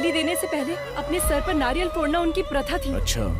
बलि देने से पहले अपने सर पर नारियल फोड़ना उनकी प्रथा थी। अच्छा।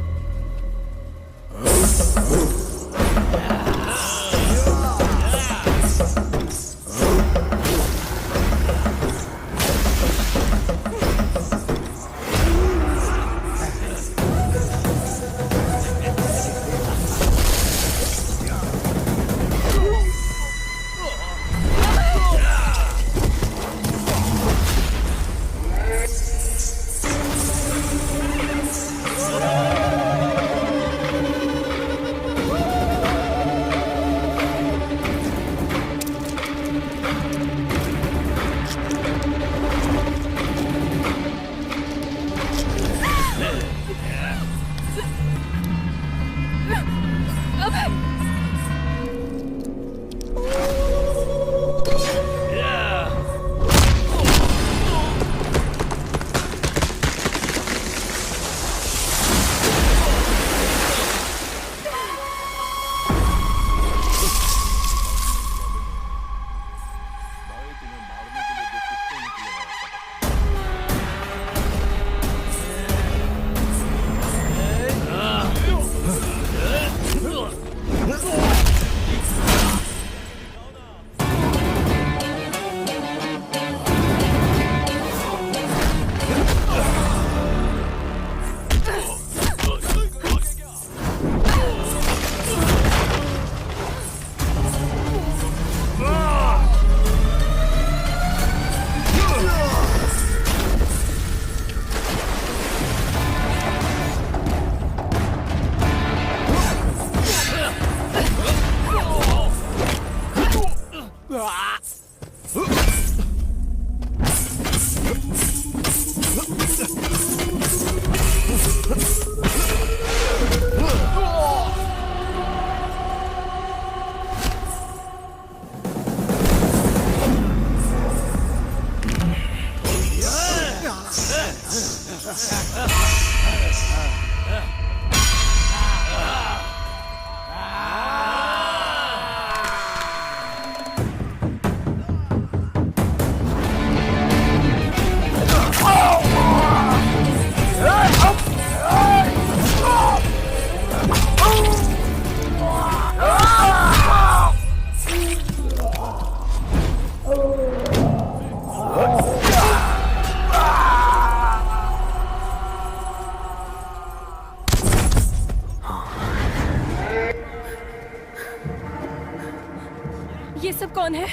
ये सब कौन है?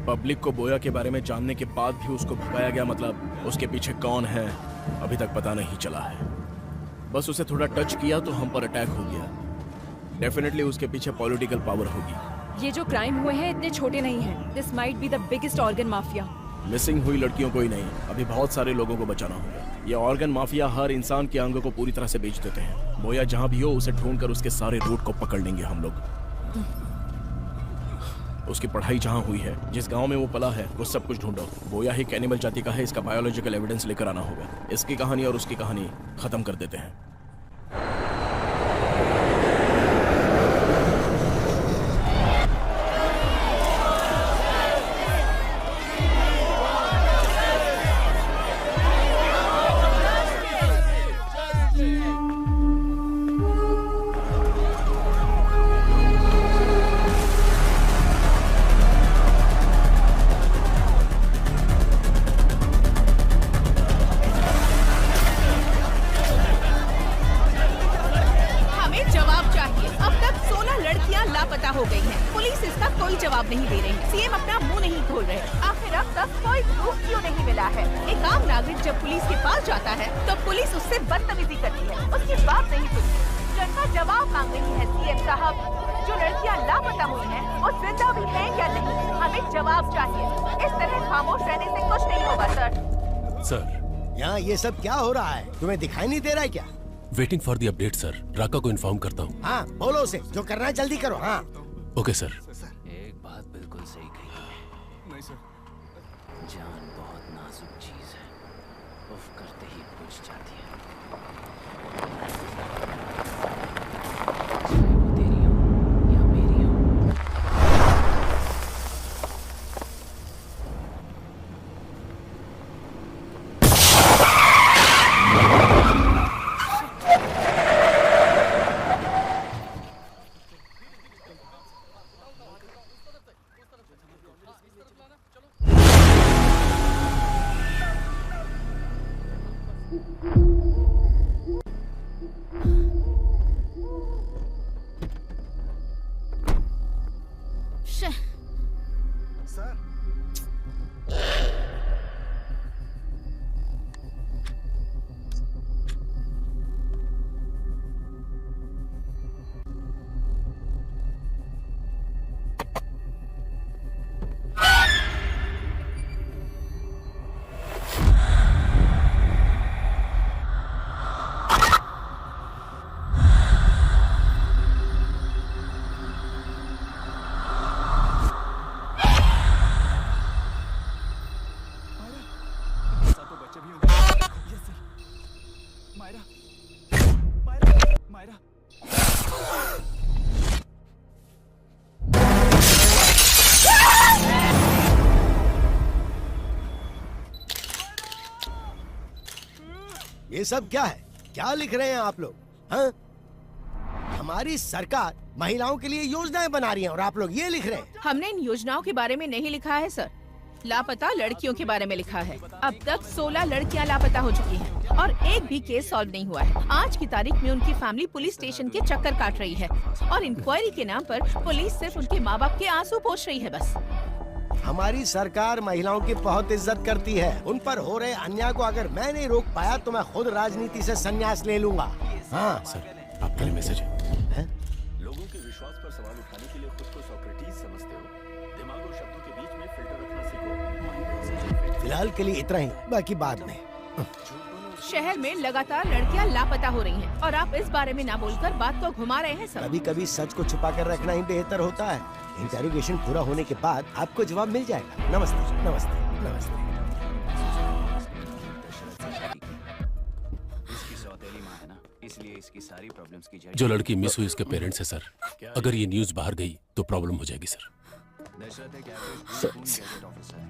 पब्लिक को बोया के बारे में जानने के बाद भी उसको भगाया गया, मतलब उसके पीछे कौन है अभी तक पता नहीं चला है। बस उसे थोड़ा टच किया तो हम पर अटैक हो गया। डेफिनेटली उसके पीछे पॉलिटिकल पावर होगी। ये जो क्राइम हुए हैं इतने छोटे नहीं हैं। This might be the biggest organ mafia. Missing हुई लड़कियों को ही नहीं, अभी बहुत सारे लोगों को बचाना होगा। ये ऑर्गन माफिया हर इंसान के अंग को पूरी तरह से बेच देते हैं। बोया जहाँ भी हो उसे ढूंढकर उसके सारे रूट को पकड़ लेंगे हम लोग। उसकी पढ़ाई जहाँ हुई है, जिस गांव में वो पला है, वो सब कुछ ढूंढो। बोया ही कैनिबल जाति का है, इसका बायोलॉजिकल एविडेंस लेकर आना होगा। इसकी कहानी और उसकी कहानी खत्म कर देते हैं। हो गई हैं। पुलिस इसका कोई जवाब नहीं दे रही। सीएम अपना मुंह नहीं खोल रहे। आखिर अब तक कोई प्रूफ क्यों नहीं मिला है? एक आम नागरिक जब पुलिस के पास जाता है तो पुलिस उससे बदतमीजी करती है, उसकी बात नहीं सुनती। जनता जवाब मांग रही है। सीएम साहब, जो लड़कियां लापता हुई हैं, वो जिंदा भी हैं या नहीं? हमें जवाब चाहिए। इस तरह खामोश रहने से कुछ नहीं होगा सर। यहाँ ये सब क्या हो रहा है? तुम्हें दिखाई नहीं दे रहा है क्या? Waiting for the update sir. Raka को इन्फॉर्म करता हूँ। हाँ बोलो उसे, जो करना है जल्दी करो। हाँ ओके सर। एक बात बिल्कुल सही कही। नहीं सर, जान बहुत नाजुक चीज है, उफ करते ही बुझ जाती है। चाहे वो तेरी हो या मेरी हो। ये सब क्या है? क्या लिख रहे हैं आप लोग? हाँ? हमारी सरकार महिलाओं के लिए योजनाएं बना रही है और आप लोग ये लिख रहे हैं? हमने इन योजनाओं के बारे में नहीं लिखा है सर, लापता लड़कियों के बारे में लिखा है। अब तक 16 लड़कियां लापता हो चुकी हैं और एक भी केस सॉल्व नहीं हुआ है। आज की तारीख में उनकी फैमिली पुलिस स्टेशन के चक्कर काट रही है और इंक्वायरी के नाम पर पुलिस सिर्फ उनके माँ बाप के आंसू पोंछ रही है बस। हमारी सरकार महिलाओं की बहुत इज्जत करती है। उन पर हो रहे अन्याय को अगर मैं नहीं रोक पाया तो मैं खुद राजनीति से संन्यास ले लूंगा। हाँ सर, आपके लिए मैसेज है। लोगों के विश्वास पर सवाल उठाने के लिए खुद को सोक्रेटिस समझते हो। दिमाग और शब्दों के बीच में फिल्टर रखना सीखो। फिलहाल के लिए इतना ही, बाकी बाद में। शहर में लगातार लड़कियां लापता हो रही हैं और आप इस बारे में ना बोलकर बात को घुमा रहे हैं सर। कभी कभी सच को छुपा कर रखना ही बेहतर होता है। इंटेरोगेशन पूरा होने के बाद आपको जवाब मिल जाएगा। नमस्ते नमस्ते नमस्ते। इसकी सौतेली माँ है ना, इसलिए इसकी सारी प्रॉब्लम्स की जड़ जो लड़की मिस हुई उसके पेरेंट्स है सर। अगर ये न्यूज बाहर गई तो प्रॉब्लम हो जाएगी सर। दशरथ एक एवरेज गैजेट ऑफिसर है,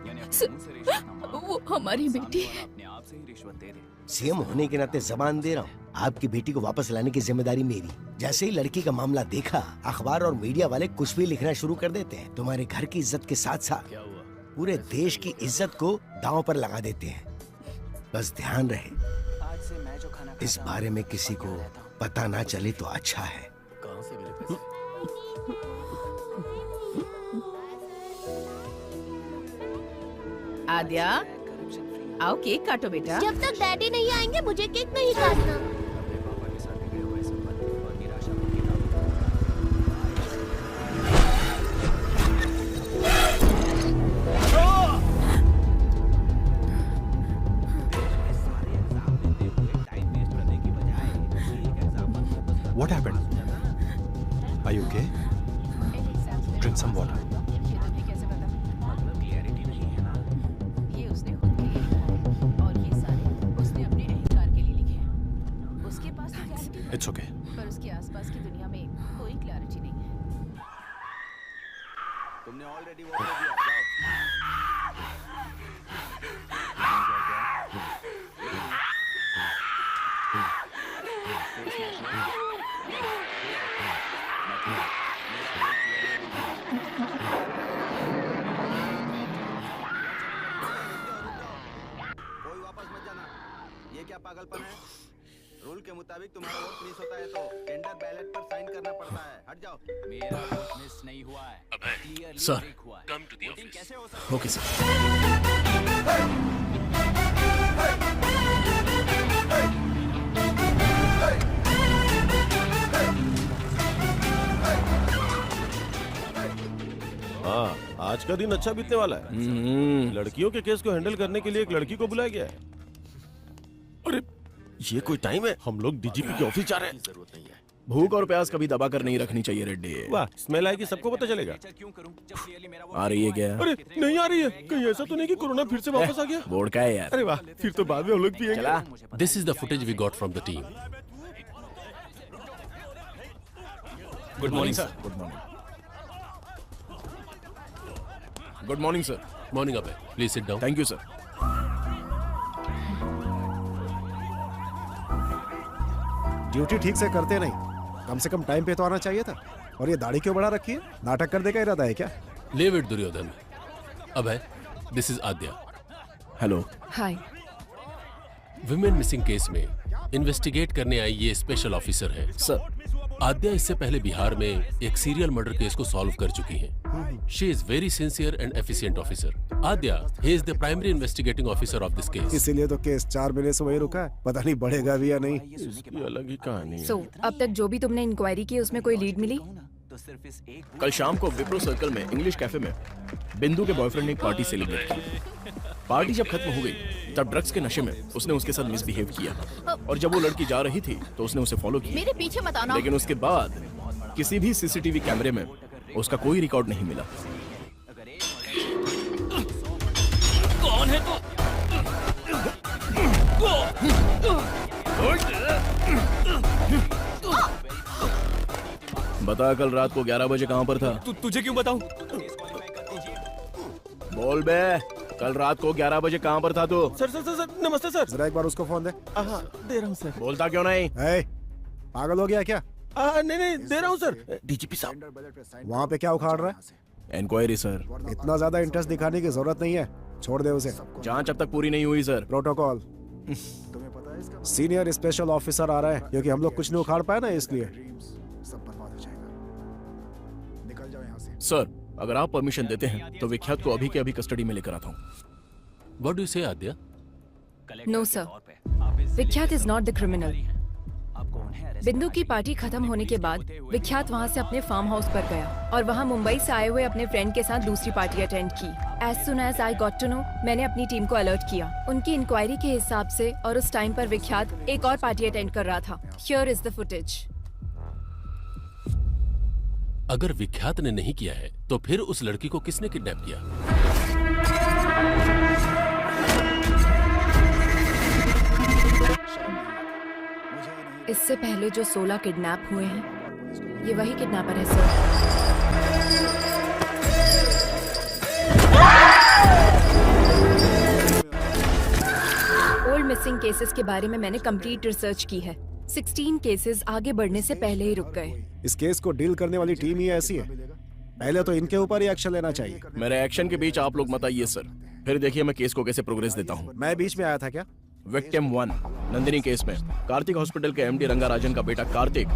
यानी अपने मुंह से रिश्वत ना मांगे, वो हमारी बेटी सामने वाला अपने आप से ही रिश्वत दे दे। सीएम होने के नाते जबान दे रहा हूँ, आपकी बेटी को वापस लाने की जिम्मेदारी मेरी। जैसे ही लड़की का मामला देखा, अखबार और मीडिया वाले कुछ भी लिखना शुरू कर देते हैं। तुम्हारे घर की इज्जत के साथ साथ पूरे देश की इज्जत को दांव पर लगा देते हैं। बस ध्यान रहे, आज से मैं जो खाना इस खाता हूं, बारे में किसी को पता ना चले तो अच्छा है। कहाँ से मिले पैसे? आद्या, आओ केक काटो बेटा। जब तक डैडी नहीं आएंगे मुझे केक नहीं काटना। अपने पापा के साथ बिगड़े हुए संबंध और निराशा को किताब What happened? Are you okay? Drink some water. मतलब क्लैरिटी नहीं है ना। ये उसने खुद के लिए लिखा है और ये सारे उसने अपने अहंकार के लिए लिखे हैं। उसके पास तो क्लैरिटी है, It's okay. पर उसके आसपास की दुनिया में कोई क्लैरिटी नहीं है। तुमने ऑलरेडी वो कर दिया, जाओ। कोई वापस मत जाना। ये क्या पागलपन है? रूल के मुताबिक तुम्हारा वोट मिस होता है तो टेंडर बैलेट पर साइन करना पड़ता है। हट जाओ। मेरा वोट मिस नहीं हुआ है, क्लियरली सर, ब्रेक हुआ है। Come to the voting office. कैसे हो सकती ओके सर। हाँ, आज का दिन अच्छा बीतने वाला है। लड़कियों के केस को हैंडल करने के लिए एक लड़की को बुलाया गया है। अरे ये कोई टाइम है? हम लोग डीजीपी के ऑफिस जा रहे हैं। जरूरत नहीं है। भूख और प्यास कभी दबा कर नहीं रखनी चाहिए रेड्डी। वाह, स्मेल आएगी, सबको पता चलेगा। है? क्यों करूं जब क्लियरली मेरा वोट आ रही है क्या? अरे नहीं आ रही है, कहीं ऐसा तो नहीं कि कोरोना फिर से वापस आ गया? बोर्ड का है यार। अरे वाह, फिर तो बाद में हम लोग पिएंगे। चला। This is the footage we got from the team. Good morning sir. Good morning. Good morning sir. Morning Abhay, please sit down. Thank you sir. Duty ठीक से करते नहीं, कम से कम टाइम पे तो आना चाहिए था। और ये दाढ़ी क्यों बढ़ा रखी है? नाटक करने का इरादा है क्या? Leave it women missing case में इन्वेस्टिगेट करने आई ये स्पेशल ऑफिसर है। सर, आद्या इससे पहले बिहार में एक सीरियल मर्डर केस को सॉल्व कर चुकी हैं। She is very sincere and efficient officer. Aadya, he is the primary investigating officer of this case. इसीलिए तो केस 4 महीने से वही रुका है, पता नहीं बढ़ेगा भी या नहीं। इसकी अलग ही कहानी है। सो अब तक जो भी तुमने इंक्वायरी की उसमें कोई लीड मिली? कल शाम को विप्रो सर्कल में इंग्लिश कैफे में बिंदु के बॉयफ्रेंड ने एक पार्टी सेलिब्रेट की। पार्टी जब खत्म हो गई तब ड्रग्स के नशे में उसने उसके साथ मिसबिहेव किया और जब वो लड़की जा रही थी तो उसने उसे फॉलो किया। मेरे पीछे मत आना। लेकिन उसके बाद किसी भी सीसीटीवी कैमरे में उसका कोई रिकॉर्ड नहीं मिला। कौन है तू? बता कल रात को 11 बजे कहाँ पर था? तुझे क्यों बताऊं? बोल बे, कल रात को 11 बजे कहाँ पर था तू? सर सर सर सर, नमस्ते सर। जरा एक बार उसको फोन दे। हाँ, दे रहा हूँ सर। बोलता क्यों नहीं? ए, पागल हो गया क्या? नहीं नहीं, दे रहा हूँ सर। डीजीपी साहब। वहाँ पे क्या उखाड़ रहा है? Inquiry sir. इतना ज्यादा इंटरेस्ट दिखाने की जरूरत नहीं है, छोड़ दे उसे। जांच अब तक पूरी नहीं हुई sir. Protocol. Senior special officer आ रहा है, क्योंकि हम लोग कुछ नहीं उखाड़ पाए ना, इसलिए। सर, अगर आप परमिशन देते हैं तो विख्यात को अभी के अभी कस्टडी में लेकर आता हूँ। व्हाट डू यू से आद्या? नो सर, विख्यात इज नॉट द क्रिमिनल। बिंदु की पार्टी खत्म होने के बाद विख्यात वहां से अपने फार्म हाउस पर गया और वहां मुंबई से आए हुए अपने फ्रेंड के साथ दूसरी पार्टी अटेंड की। As soon as I got to know, मैंने अपनी टीम को अलर्ट किया। उनकी इंक्वायरी के हिसाब से और उस टाइम पर विख्यात एक और पार्टी अटेंड कर रहा था। Here is the footage. अगर विख्यात ने नहीं किया है तो फिर उस लड़की को किसने किडनैप किया? इससे पहले जो 16 किडनैप हुए हैं, ये वही किडनैपर है सर। ओल्ड मिसिंग केसेस के बारे में मैंने कंप्लीट रिसर्च की है। 16 केसेस आगे बढ़ने से पहले ही रुक गए। इस केस को डील करने वाली टीम ही ऐसी है, पहले तो इनके ऊपर ही एक्शन लेना चाहिए। मेरे एक्शन के बीच आप लोग मत आइए सर, फिर देखिए मैं केस को कैसे प्रोग्रेस देता हूँ। मैं बीच में आया था क्या? विक्टिम 1 नंदिनी केस में कार्तिक हॉस्पिटल के एमडी रंगाराजन का बेटा कार्तिक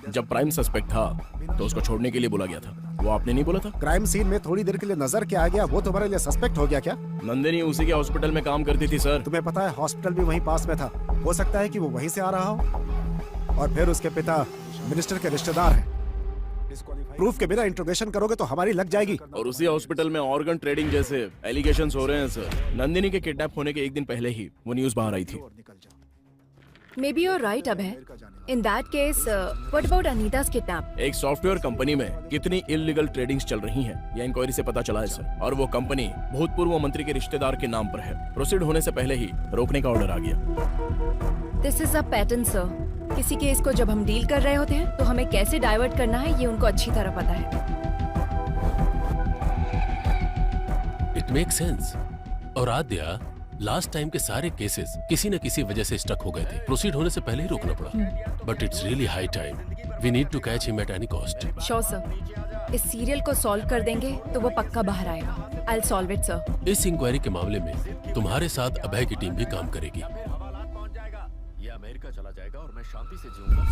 जब प्राइम सस्पेक्ट था तो उसको छोड़ने के लिए बोला गया था। वो आपने नहीं बोला था? क्राइम सीन में थोड़ी देर के लिए नजर के आ गया, वो तुम्हारे लिए सस्पेक्ट हो गया क्या? नंदिनी उसी के हॉस्पिटल में काम करती थी सर। तुम्हें पता है हॉस्पिटल भी वहीं पास में था, हो सकता है कि वो वहीं से आ रहा हो। और फिर उसके पिता मिनिस्टर के रिश्तेदार हैं। प्रूफ के बिना इंट्रोगेशन करोगे तो हमारी लग जाएगी। और उसी हॉस्पिटल में ऑर्गन ट्रेडिंग जैसे एलिगेशंस हो रहे हैं सर। नंदिनी के किडनैप होने के एक दिन पहले ही वो न्यूज बाहर आई थी। May be your right Abhay. In that case what about Anita's kidnap? एक सॉफ्टवेयर कंपनी में कितनी इलीगल ट्रेडिंग्स चल रही हैं, यह इंक्वायरी से पता चला है सर। और वो कंपनी भूतपूर्व मंत्री के रिश्तेदार के नाम पर है। प्रोसीड होने से पहले ही रोकने का ऑर्डर आ गया। This is a pattern sir. किसी केस को जब हम डील कर रहे होते हैं तो हमें कैसे डाइवर्ट करना है ये उनको अच्छी तरह पता है। It make sense. और आद्या, लास्ट टाइम के सारे केसेस किसी न किसी वजह से स्टक हो गए थे। प्रोसीड होने से पहले ही रोकना पड़ा। But it's really high time. We need to catch him at any cost. Sure sir. इस सीरियल को सॉल्व कर देंगे तो वो पक्का बाहर आएगा। I will solve it sir. इस इंक्वायरी के मामले में तुम्हारे साथ अभय की टीम भी काम करेगी। ये अमेरिका चला जाएगा और मैं शांति से जीऊंगा।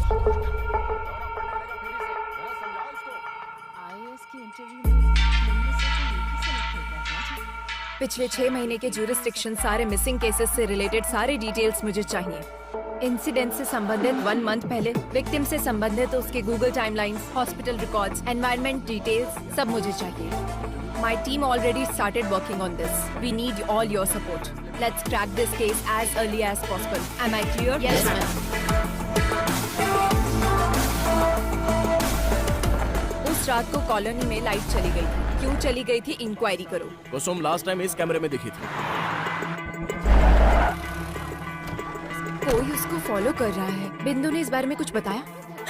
पिछले 6 महीने के ज्यूरिसडिक्शन, सारे मिसिंग केसेस से रिलेटेड सारे डिटेल्स मुझे चाहिए। इंसिडेंट से संबंधित 1 मंथ पहले, विक्टिम से संबंधित उसके Google timelines, hospital records, environment details सब मुझे चाहिए। My team already started working on this. We need all your support. Let's crack this case as early as possible. Am I clear? Yes ma'am. उस रात को colony में light चली गई थी। क्यों चली गई थी इंक्वायरी करो। कुसुम लास्ट टाइम इस कैमरे में दिखी थी। कोई उसको फॉलो कर रहा है। बिंदु ने इस बारे में कुछ बताया?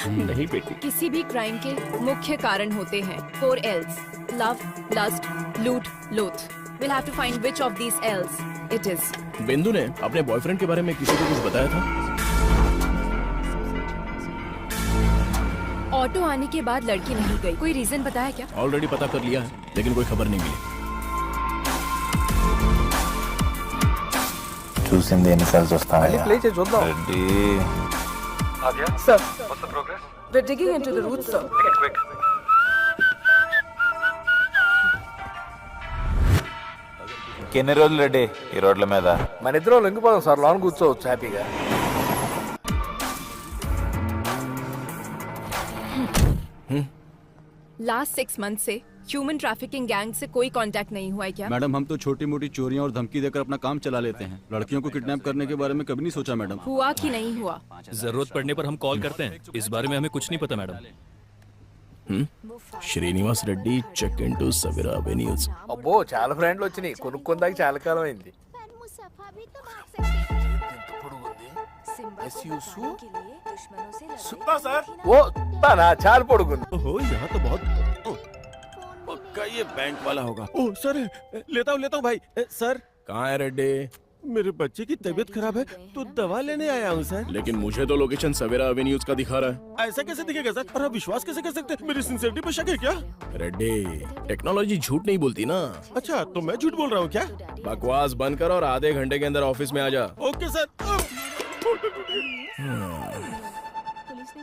नहीं बेटी। किसी भी क्राइम के मुख्य कारण होते हैं 4 L's: लव, लस्ट, लूट, लोथ। We'll have to find which of these L's it is. बिंदु ने अपने बॉयफ्रेंड के बारे में किसी को कुछ बताया था? ऑटो आने के बाद लड़की नहीं गई। कोई रीजन बताया क्या? ऑलरेडी पता कर लिया है, लेकिन कोई खबर नहीं मिली। చూసింది ఎన్నిసార్లు చూస్తామయ్యా ప్లే చేసి చూద్దాం. Reddy Sir, we're digging into the roots, sir. ఎన్ని రోజులు రెడ్డి ఈ రోడ్ల మీద మన ఇద్దరం లొంగిపోదాం సార్, లోన్ కూర్చోవచ్చు హ్యాపీగా. Last 6 months से ह्यूमन ट्रैफिकिंग गैंग से कोई कांटेक्ट नहीं हुआ है क्या? मैडम हम तो छोटी मोटी चोरियां और धमकी देकर अपना काम चला लेते हैं। लड़कियों को किडनैप करने के बारे में कभी नहीं सोचा मैडम। हुआ कि नहीं हुआ? जरूरत पड़ने पर हम कॉल करते हैं, इस बारे में हमें कुछ नहीं पता madam. Srinivas Reddy check in to Savira avenues. అబ్బో చాలా ఫ్రెండ్లు వచ్చినాయి, కొనుక్కుందాక చాలా కాలం అయింది. ఓ తానా చాలా పొడుగుంది. ओहो यहाँ तो बहुत पक्का ये बैंक वाला होगा। ओह सर लेता हूँ भाई। सर कहाँ है रेड्डी? मेरे बच्चे की तबीयत खराब है तो दवा लेने आया हूँ सर। लेकिन मुझे तो लोकेशन सवेरा एवेन्यूज का दिखा रहा है। ऐसा कैसे दिखेगा सर? और आप विश्वास कैसे कर सकते हैं? मेरी सिंसियरिटी पर शक है क्या? रेड्डी टेक्नोलॉजी झूठ नहीं बोलती ना। अच्छा तो मैं झूठ बोल रहा हूँ क्या? बकवास बंद कर और आधे घंटे के अंदर ऑफिस में आ जा। Okay sir.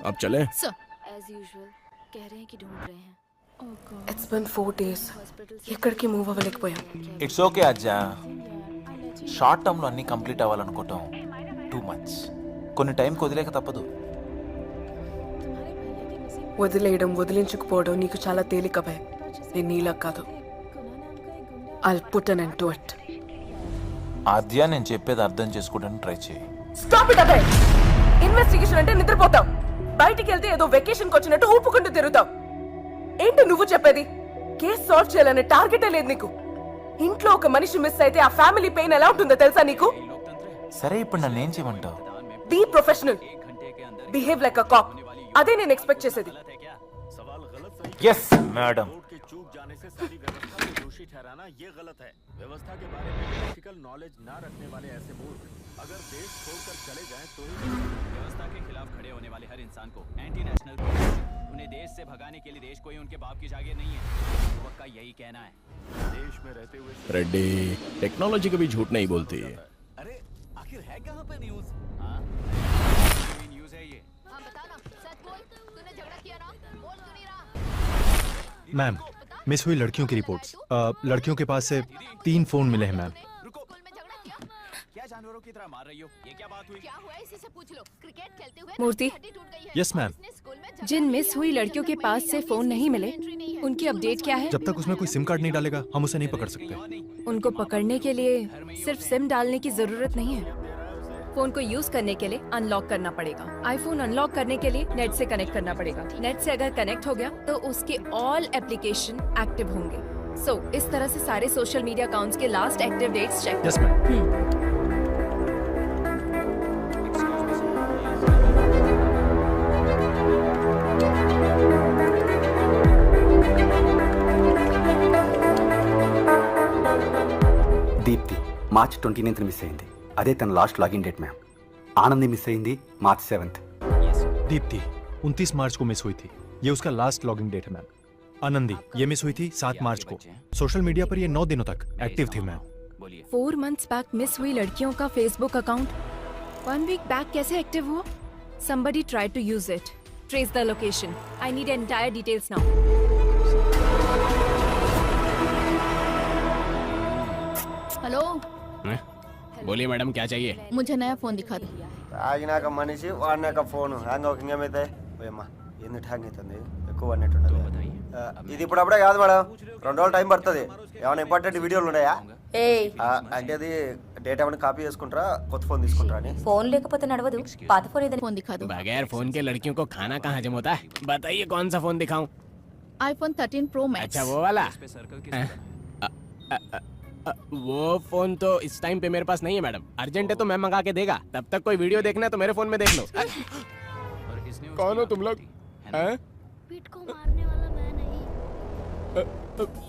अब चले? As usual, कह रहे हैं कि ढूंढ रहे हैं. It's been 4 days. ఎక్కడికి మూవ్ అవ్వలేకపోయాం. It's okay Ajja, short term లో అన్ని కంప్లీట్ అవ్వాలనుకోవటం టూ మచ్. కొన్ని టైంకి వదిలేక తప్పదు. వదిలేయడం వదిలించుకుపోవడం నీకు చాలా తేలిక భయ. నేను నీలా కాదు. I'll put an end to it. ఆద్య నేను చెప్పేది అర్థం చేసుకోవడానికి ట్రై చేయి. Stop it Abhay. ఇన్వెస్టిగేషన్ అంటే నిద్రపోతాం. బయటికి వెళ్తే ఏదో వెకేషన్కి వచ్చినట్టు ఊపుకుంటూ తిరుగుతాం. ఏంటి నువ్వు చెప్పేది? కేసు సాల్వ్ చేయాలనే టార్గెటే లేదు నీకు. ఇంట్లో ఒక మనిషి మిస్ అయితే ఆ ఫ్యామిలీ పెయిన్ ఎలా ఉంటుందో తెలుసా నీకు? సరే ఇప్పుడు నన్ను ఏం చేయమంటావు? Be professional, behave like a cop. అదే నేను ఎక్స్పెక్ట్ చేసేది. Yes madam. चूक जाने से सारी व्यवस्था को दोषी ठहराना ये गलत है। व्यवस्था के बारे में प्रैक्टिकल नॉलेज ना रखने वाले ऐसे मूर्ख अगर देश छोड़कर चले जाएं तो ही व्यवस्था के खिलाफ खड़े होने वाले हर इंसान को एंटी नेशनल, उन्हें देश से भगाने के लिए देश कोई उनके बाप की जागीर नहीं है। युवक का यही कहना है। देश में रहते हुए रेड्डी टेक्नोलॉजी कभी झूठ नहीं बोलती। अरे आखिर है कहाँ पे न्यूज़? हाँ न्यूज़ है ये। हाँ बता ना, सच बोल, तूने झगड़ा किया ना? बोल क्यों नहीं रहा? मैम मिस हुई लड़कियों की रिपोर्ट्स। लड़कियों के पास से 3 फोन मिले हैं मैम। स्कूल में झगड़ा किया? क्या जानवरों की तरह मार रही हो? ये क्या बात हुई? क्या हुआ इसी से पूछ लो। क्रिकेट खेलते हुए मूर्ति, हड्डी टूट गई है। Yes ma'am. स्कूल में जिन मिस हुई लड़कियों के पास से फोन नहीं मिले, उनकी अपडेट क्या है? जब तक उसमें कोई सिम कार्ड नहीं डालेगा हम उसे नहीं पकड़ सकते। उनको पकड़ने के लिए सिर्फ सिम डालने की जरूरत नहीं है। फोन को यूज करने के लिए अनलॉक करना पड़ेगा। आईफोन अनलॉक करने के लिए नेट से कनेक्ट करना पड़ेगा। नेट से अगर कनेक्ट हो गया तो उसके ऑल एप्लीकेशन एक्टिव होंगे। सो इस तरह से सारे सोशल मीडिया अकाउंट्स के last active dates check. Yes ma'am. Deepti March 29th miss అయింది. అదే తన last login date ma'am. Anandi miss అయింది మార్చ్ 7th. दीप्ति 29 मार्च को मिस हुई थी, ये उसका लास्ट लॉगिंग डेट है मैम। आनंदी ये मिस हुई थी 7 मार्च को। सोशल मीडिया पर ये 9 दिनों तक एक्टिव थी मैम। 4 months बैक मिस हुई लड़कियों का फेसबुक अकाउंट 1 week बैक कैसे एक्टिव हुआ? Somebody tried to use it. Trace the location. I need entire details now. Hello, बोलिए मैडम क्या चाहिए? मुझे नया फोन दिखा दो. ఆగినాక మనిషి వాడినాక ఫోన్ హ్యాంగ్ అవుతుంది. ఏమైతే పోయమ్మా ఎందుకు హ్యాంగ్ అవుతుంది? ఎక్కువ అన్నట్టు ఉండదు. ఇది ఇప్పుడు అప్పుడే కాదు మేడం, 2 రోజులు టైం పడుతుంది. ఏమైనా ఇంపార్టెంట్ వీడియోలు ఉన్నాయా? అంటే అది డేటా ఏమైనా కాపీ చేసుకుంటారా, కొత్త ఫోన్ తీసుకుంటారా అని? फोन లేకపోతే నడవదు. పాత ఫోన్ ఏదైనా फोन दिखा दो. बगैर फोन के लड़कियों को खाना कहाँ हजम होता है? बताइए कौन सा फोन दिखाऊं? iPhone 13 Pro Max. अच्छा वो वाला? वो फोन तो इस टाइम पे मेरे पास नहीं है मैडम। अर्जेंट है तो मैं मंगा के देगा। तब तक कोई वीडियो देखना है तो मेरे फोन में देख लो। कौन हो तुम लोग? पीठ को मारने वाला मैं नहीं.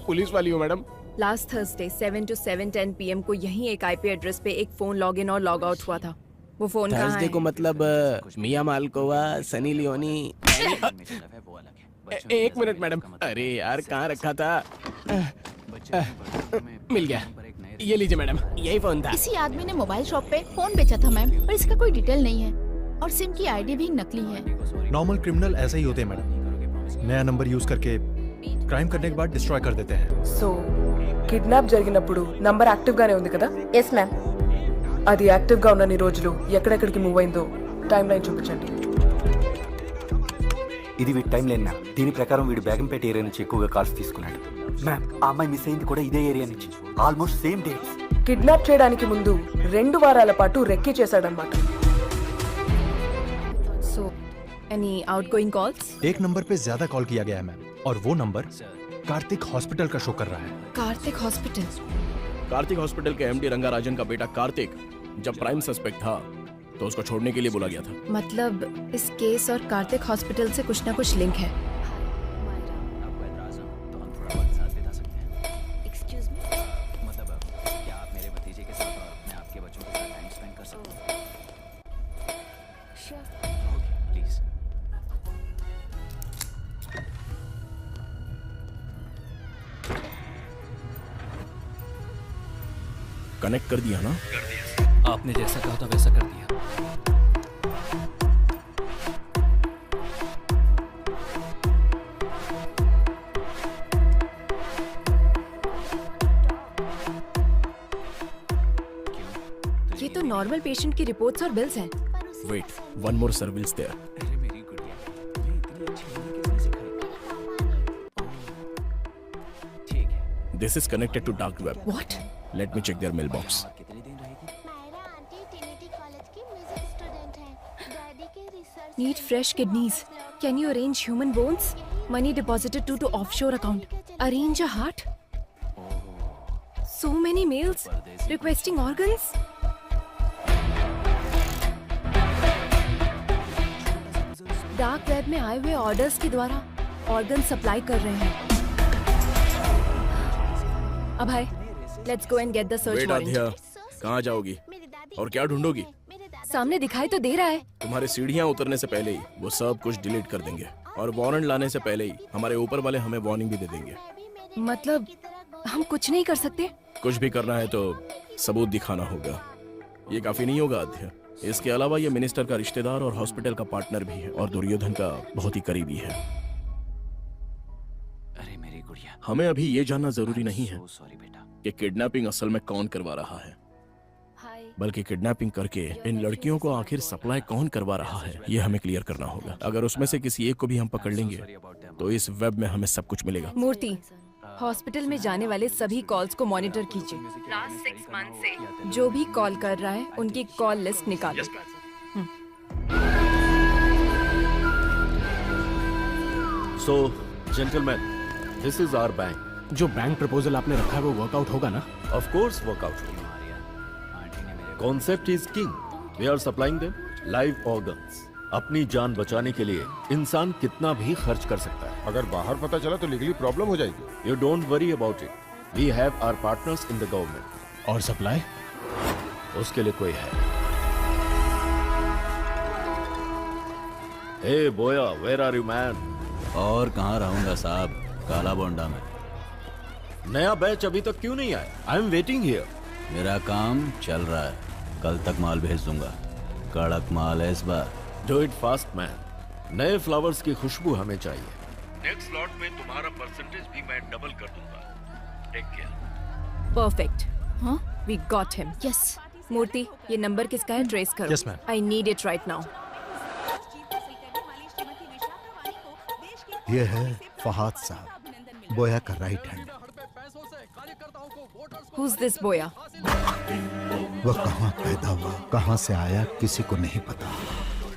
पुलिस वाली हो madam? Last Thursday 7 to 7:10 PM को यहीं एक IP एड्रेस पे एक फोन लॉग इन और लॉग आउट हुआ था। वो फोन कहाँ थर्सडे है? को मतलब मिया मालकोवा, सनी लियोनी। एक मिनट मैडम, अरे यार कहाँ रखा था? मिल गया। ये लीजिए मैडम, यही फोन था। इसी आदमी ने मोबाइल शॉप पे फोन बेचा था मैम, पर इसका कोई डिटेल नहीं है और सिम की आईडी भी नकली है। नॉर्मल क्रिमिनल ऐसे ही होते हैं मैडम, नया नंबर यूज करके क्राइम करने के बाद डिस्ट्रॉय कर देते हैं। సో కిడ్నాప్ జరిగినప్పుడు నంబర్ యాక్టివ్ గానే ఉంది కదా? Yes ma'am. అది యాక్టివ్ గా ఉన్నన్ని రోజులు ఎక్కడెక్కడికి మూవ్ అయిందో టైం లైన్ చూపించండి. ఇది వీడి టైం లైన్ మ్యామ్. దీని ప్రకారం వీడు బేగంపేట ఏరియా నుంచి ఎక్కువగా కాల్స్ తీసుకున్నాడు మ్యామ్. ఆ అమ్మాయి మిస్ అయింది కూడా ఇదే ఏరియా నుంచి, ఆల్మోస్ట్ సేమ్ డేట్స్. కిడ్నాప్ చేయడానికి ముందు 2 వారాల పాటు రెక్కీ చేశాడన్నమాట. So, any outgoing calls? एक नंबर पे ज्यादा कॉल किया गया है मैम, और वो नंबर कार्तिक हॉस्पिटल का शो कर रहा है। कार्तिक हॉस्पिटल? कार्तिक हॉस्पिटल के एमडी रंगाराजन का बेटा कार्तिक जब प्राइम सस्पेक्ट था तो उसको छोड़ने के लिए बोला गया था। मतलब इस केस और कार्तिक हॉस्पिटल से कुछ ना कुछ लिंक है। एक्सक्यूज मी, मतलब क्या आप मेरे भतीजे के साथ और मैं आपके बच्चों के साथ टाइम स्पेंड कर सकता हूँ? श्योर। Okay please. कनेक्ट कर दिया ना? आपने जैसा कहा था वैसा कर दिया। ये तो नॉर्मल पेशेंट की रिपोर्ट्स और बिल्स हैं। Wait, one more service there. अरे मेरी गुड़िया, ये इतनी अच्छी नहीं किसने सिखाई? ठीक है। This is connected to dark web. What? Let me check their mailbox. कितने दिन रहेगी? मायरा आंटी ट्रिनिटी कॉलेज की म्यूजिक स्टूडेंट हैं। डैडी के research Need fresh kidneys. Can you arrange human bones? Money deposited to offshore account. Arrange a heart? So many mails requesting organs. Dark web में आए हुए orders के द्वारा organ supply कर रहे हैं। अब hi, let's go and get the search wait warrant. Aadhya, कहाँ जाओगी और क्या ढूंढोगी? सामने दिखाई तो दे रहा है। तुम्हारी सीढ़ियाँ उतरने से पहले ही वो सब कुछ डिलीट कर देंगे और वारंट लाने से पहले ही हमारे ऊपर वाले हमें वार्निंग भी दे देंगे। मतलब हम कुछ नहीं कर सकते? कुछ भी करना है तो सबूत दिखाना होगा। ये काफी नहीं होगा आध्या। इसके अलावा ये मिनिस्टर का रिश्तेदार और हॉस्पिटल का पार्टनर भी है और दुर्योधन का बहुत ही करीबी है। अरे मेरी गुड़िया, हमें अभी ये जानना जरूरी नहीं है सॉरी बेटा। कि किडनैपिंग असल में कौन करवा रहा है, बल्कि किडनैपिंग करके इन लड़कियों को आखिर सप्लाई कौन करवा रहा है, ये हमें क्लियर करना होगा। अगर उसमें से किसी एक को भी हम पकड़ लेंगे तो इस वेब में हमें सब कुछ मिलेगा। मूर्ति, हॉस्पिटल में जाने वाले सभी कॉल्स को मॉनिटर कीजिए। लास्ट 6 मंथ से जो भी कॉल कर रहा है उनकी कॉल लिस्ट निकालो। So gentleman, this is our bank. जो बैंक प्रपोजल आपने रखा है वो वर्कआउट होगा ना? ऑफ कोर्स वर्कआउट होगा। Concept is king. We are supplying them live organs. अपनी जान बचाने के लिए इंसान कितना भी खर्च कर सकता है। अगर बाहर पता चला तो लीगली प्रॉब्लम हो जाएगी। You don't worry about it, we have our partners in the government. और सप्लाई उसके लिए कोई है। हे बोया, वेयर आर यू मैन? और कहाँ रहूंगा साहब, काला बोंडा में। नया बैच अभी तक क्यों नहीं आया? I am waiting here. मेरा काम चल रहा है, कल तक माल भेज दूंगा। कड़क माल है इस बार। Do it fast man. नए फ्लावर्स की खुशबू हमें चाहिए। नेक्स्ट लॉट में तुम्हारा परसेंटेज भी मैं डबल कर दूंगा। Take care. परफेक्ट। हाँ, we got him. Yes. Murthy, ये नंबर किसका है? ट्रेस करो। Yes, ma'am. I need it right now. ये है फहाद साहब, बोया का राइट हैंड। Who's this बोया? वह कहाँ पैदा हुआ, कहाँ से आया, किसी को नहीं पता।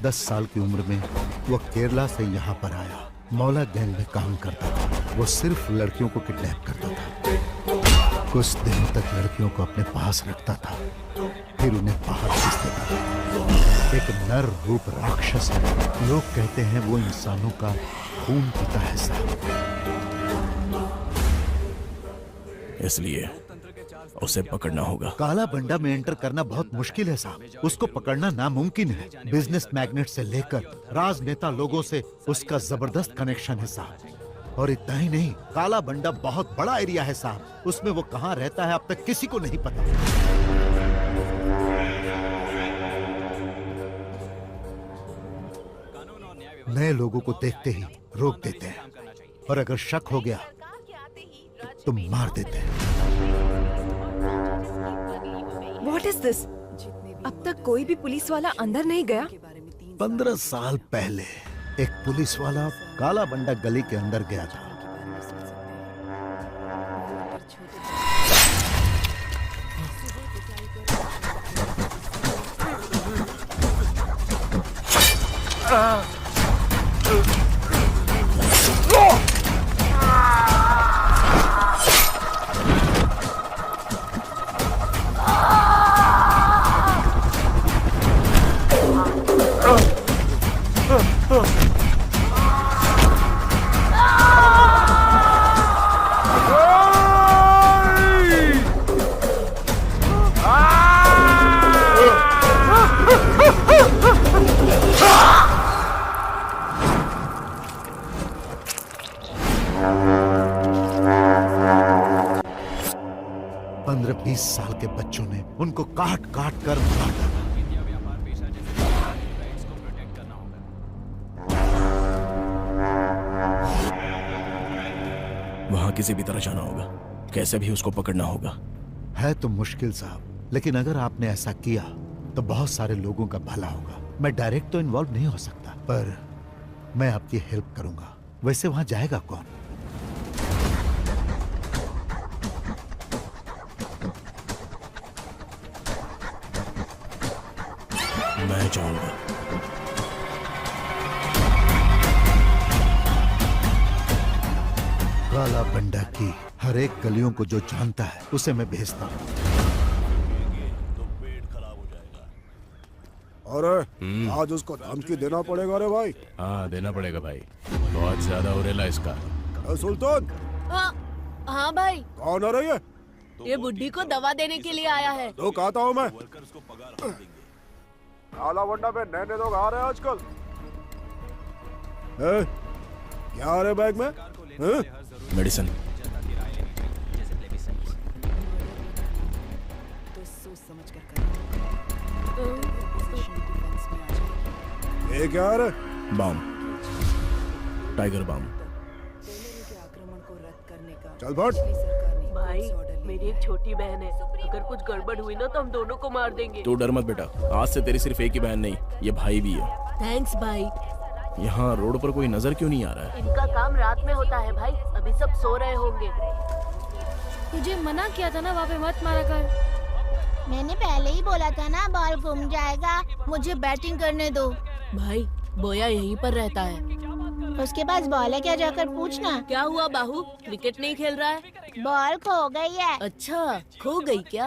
10 साल की उम्र में वह केरला से यहाँ पर आया। मौला गैंग में काम करता था। वो सिर्फ लड़कियों को किडनैप करता था। कुछ दिनों तक लड़कियों को अपने पास रखता था, फिर उन्हें बाहर भेज देता था। एक नर रूप राक्षस है। लोग कहते हैं वो इंसानों का खून पीता है साहब। इसलिए उसे पकड़ना होगा। काला बंडा में एंटर करना बहुत मुश्किल है साहब। उसको पकड़ना नामुमकिन है। बिजनेस मैग्नेट से लेकर राजनेता लोगों से उसका जबरदस्त कनेक्शन है साहब। और इतना ही नहीं, काला बंडा बहुत बड़ा एरिया है साहब। उसमें वो कहाँ रहता है अब तक किसी को नहीं पता। नए लोगों को देखते ही रोक देते हैं और अगर शक हो गया तो मार देते हैं। What is this? अब तक कोई भी पुलिस वाला अंदर नहीं गया। 15 साल पहले एक पुलिस वाला काला बंडा गली के अंदर गया था। साल के बच्चों ने उनको काट काट कर मार डाला। वहां किसी भी तरह जाना होगा, कैसे भी उसको पकड़ना होगा। है तो मुश्किल साहब, लेकिन अगर आपने ऐसा किया तो बहुत सारे लोगों का भला होगा। मैं डायरेक्ट तो इन्वॉल्व नहीं हो सकता, पर मैं आपकी हेल्प करूंगा। वैसे वहां जाएगा कौन? मैं जाऊंगा। काला बंडा की हर एक गलियों को जो जानता है उसे मैं भेजता हूँ। अरे आज उसको धमकी देना पड़ेगा रे भाई। हाँ देना पड़ेगा भाई, बहुत ज्यादा उरेला इसका। सुल्तान। हाँ भाई। कौन आ रही है? ये बुड्ढी को दवा देने के लिए आया है। तो कहता हूँ मैं, काला बंडा पे नए लोग आ रहे हैं आजकल। क्या आ रहे बैग में? मेडिसिन। ये क्या आ रहा? बम, टाइगर बम। चल फट। भाई मेरी एक छोटी बहन है, अगर कुछ गड़बड़ हुई ना तो हम दोनों को मार देंगे। तू डर मत बेटा, आज से तेरी सिर्फ एक ही बहन नहीं, ये भाई भी है। थैंक्स भाई। यहाँ रोड पर कोई नजर क्यों नहीं आ रहा है? इनका काम रात में होता है भाई, अभी सब सो रहे होंगे। तुझे मना किया था ना वहाँ पे मत मारा कर। मैंने पहले ही बोला था ना बॉल घूम जाएगा, मुझे बैटिंग करने दो। भाई बोया यहीं पर रहता है। उसके पास बॉल है क्या, जाकर पूछना। क्या हुआ बाहू, क्रिकेट नहीं खेल रहा है? बॉल खो गई है। अच्छा खो गई क्या?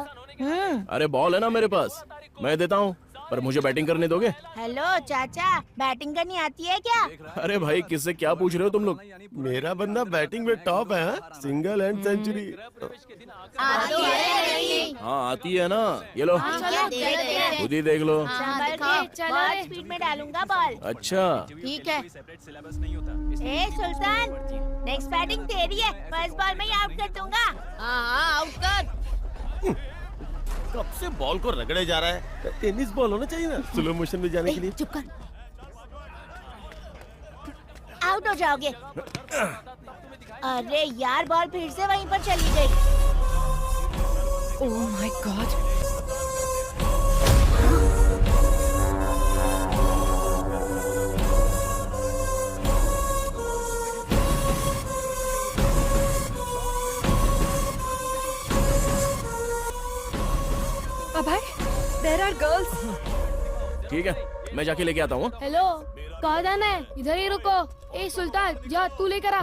अरे बॉल है ना मेरे पास, मैं देता हूँ, पर मुझे बैटिंग करने दोगे? हेलो चाचा, बैटिंग करनी आती है क्या? अरे भाई किससे क्या पूछ रहे हो तुम लोग? मेरा बंदा बैटिंग में टॉप है, सिंगल एंड सेंचुरी। आती है नहीं? हाँ आती है ना, ये लो खुद ही देख लो। बहुत स्पीड में डालूंगा बॉल। अच्छा ठीक है। ए सुल्तान, नेक्स्ट बैटिंग तेरी है, फर्स्ट बॉल में ही आउट कर दूंगा। हाँ आउट कर। कब से बॉल को रगड़े जा रहा है? टेनिस बॉल होना चाहिए ना, स्लो मोशन में जाने के लिए। चुप कर, आउट हो जाओगे। अरे यार बॉल फिर से वहीं पर चली गई। Oh my God. Abhay, there are girls. ठीक है, मैं जाके लेके आता हूँ। हेलो, कहाँ जाना है? इधर ही रुको। ए सुल्तान, जा तू लेकर आ।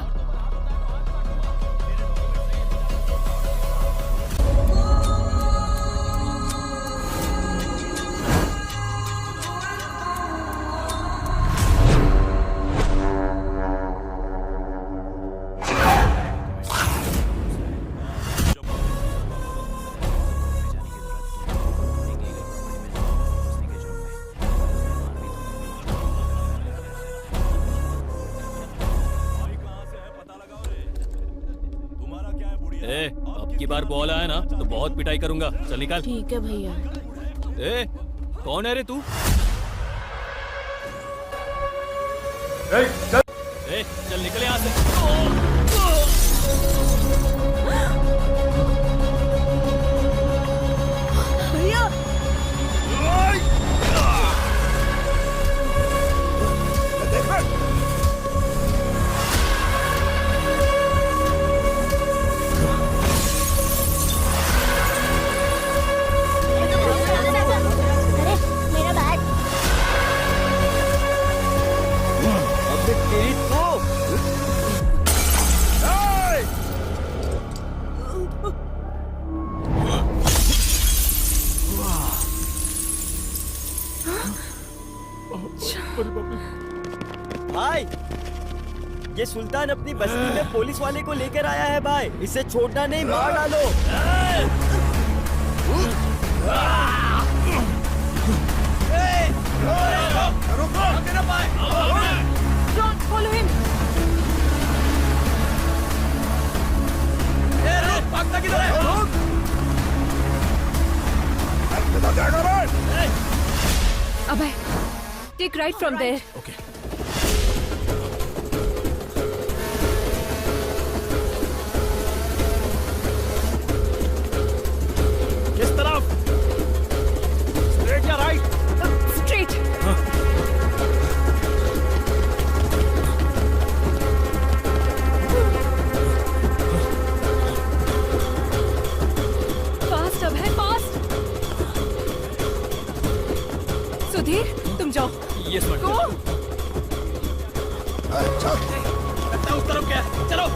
बार बॉल आया ना तो बहुत पिटाई करूंगा। चल निकाल। ठीक है भैया। ए, कौन है रे तू? चल निकल यहाँ से। भैया मेरा बैग। तेरी तो भाई, ये सुल्तान अपनी बस्ती में पुलिस वाले को लेकर आया है भाई। इसे छोड़ना नहीं, मार डालो। Don't follow him. भागता किधर है? अबे, take right from there. Okay. किस तरफ? स्ट्रेट या राइट? Straight. Fast अब है, fast. सुधीर, तुम जाओ। ये स्मार्ट। Go. लगता है उस तरफ क्या है? चलो।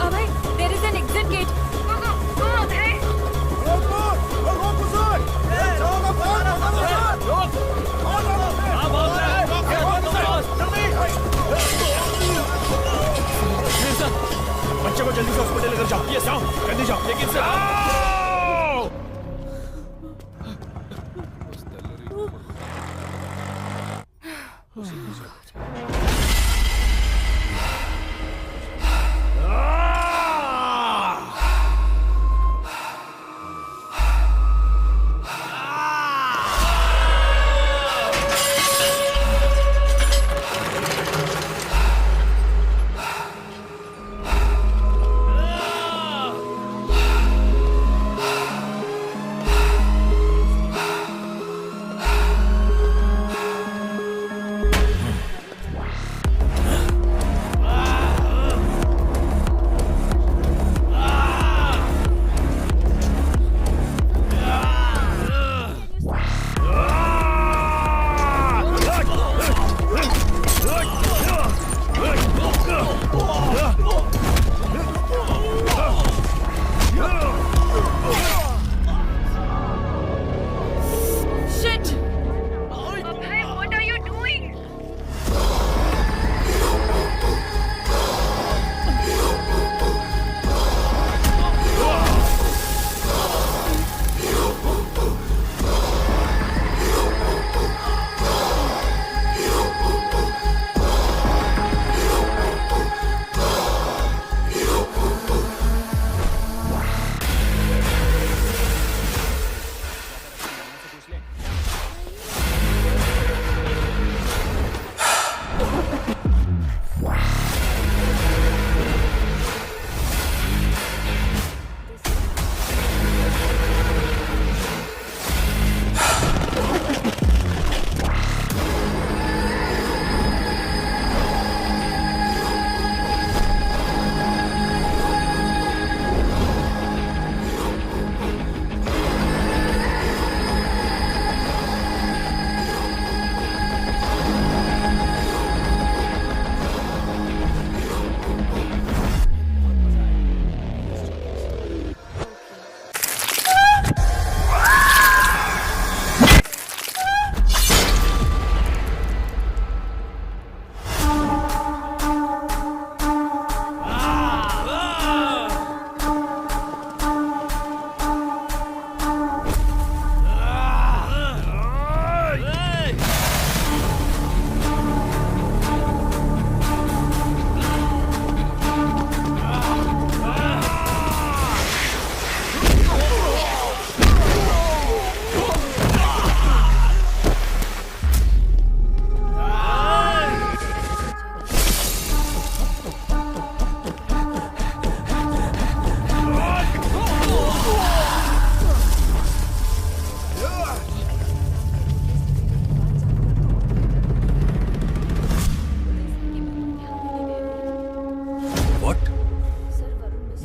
अबे, there is an exit gate. Go, अबे. बच्चे को जल्दी से हॉस्पिटल लेकर जाओ। ये जाओ, जल्दी जाओ। लेकिन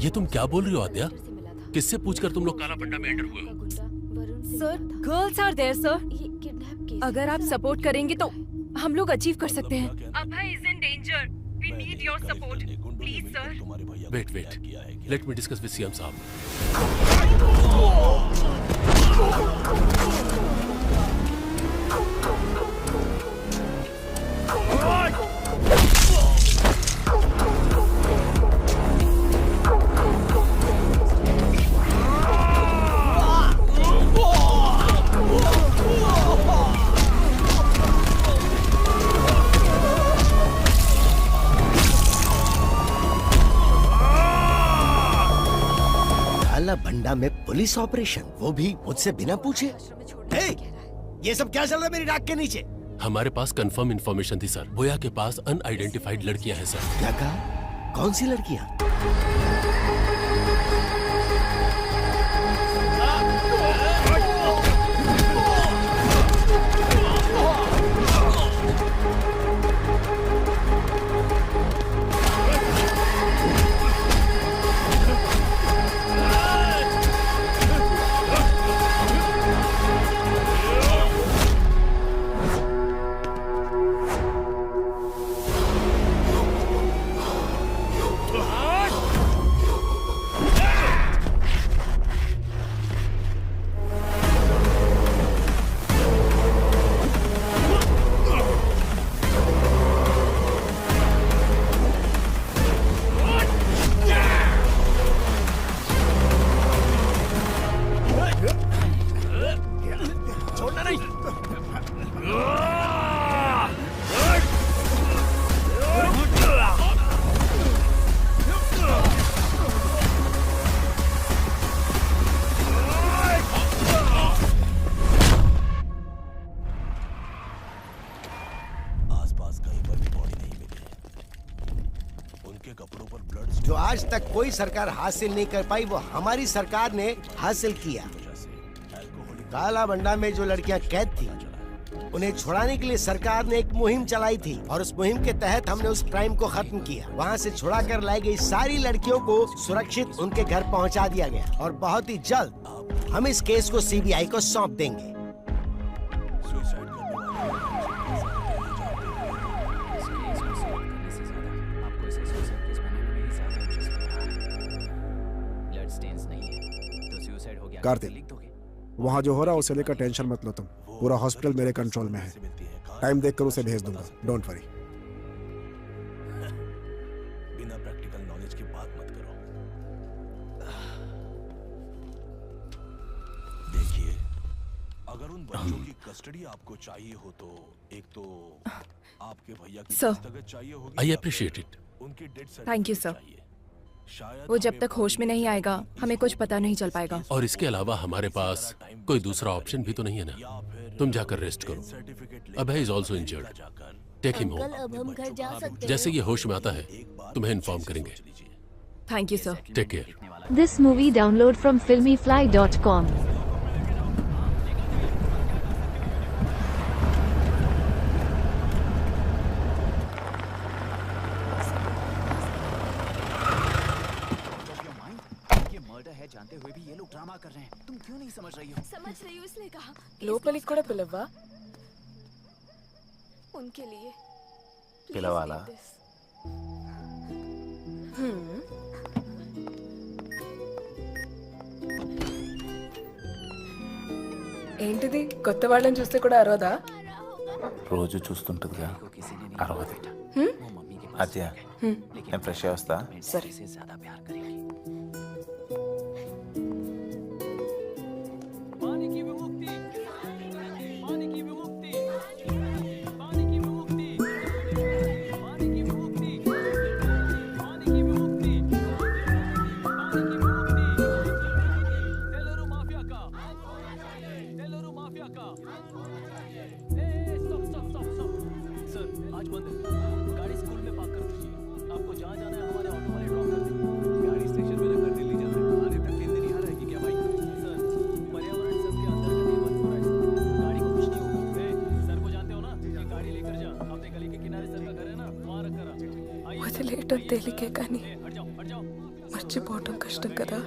ये तुम क्या बोल रही हो आद्या? किससे पूछकर तुम लोग काला बंडा में एंटर हुए हो? Sir, girls are there sir. अगर आप सपोर्ट करेंगे तो हम लोग अचीव कर सकते हैं। Abhay is in danger. We need your support please sir. Wait let me discuss with CM साहब। काला बंडा में पुलिस ऑपरेशन, वो भी मुझसे बिना पूछे। ये सब क्या चल रहा है मेरी नाक के नीचे? हमारे पास कंफर्म इंफॉर्मेशन थी सर। बोया के पास अनआइडेंटिफाइड लड़कियां हैं सर। क्या कहा? कौन सी लड़कियां? जो आज तक कोई सरकार हासिल नहीं कर पाई वो हमारी सरकार ने हासिल किया। काला बंडा में जो लड़कियां कैद थी उन्हें छुड़ाने के लिए सरकार ने एक मुहिम चलाई थी और उस मुहिम के तहत हमने उस क्राइम को खत्म किया। वहां से छुड़ा कर लाई गई सारी लड़कियों को सुरक्षित उनके घर पहुंचा दिया गया और बहुत ही जल्द हम इस केस को सीबीआई को सौंप देंगे। कार्तिक, वहाँ जो हो रहा है उसे लेकर टेंशन मत लो तुम। पूरा हॉस्पिटल मेरे कंट्रोल में है। टाइम देखकर उसे भेज दूंगा, डोंट वरी। बिना प्रैक्टिकल नॉलेज की बात मत करो। देखिए, अगर उन बच्चों की कस्टडी आपको चाहिए हो तो एक तो आपके भैया की दस्तखत चाहिए होगी। I appreciate it. उनकी डेथ थैंक यू सर। वो जब तक होश में नहीं आएगा हमें कुछ पता नहीं चल पाएगा। और इसके अलावा हमारे पास कोई दूसरा ऑप्शन भी तो नहीं है ना। तुम जाकर रेस्ट करो। Abhay is also injured. Take him home. अब हम घर जा सकते हैं। जैसे ये होश में आता है तुम्हें इन्फॉर्म करेंगे। Thank you sir. Take care. This movie download from filmyfly.com. जानते हुए भी ये लोग ड्रामा कर रहे हैं। तुम क्यों नहीं समझ रही हो? समझ रही हूँ इसलिए कहा। లోపలికి కూడా పిలవ్వా? उनके लिए పిలవాలా? ఏంటిది కొత్త వాళ్ళని చూస్తే కూడా అరవదా? రోజు చూస్తుంటుందిగా, అరవది. అద్య నేను ఫ్రెష్ వస్తా. సరే. వదిలేయటం తేలికే కానీ మర్చిపోవటం కష్టం కదా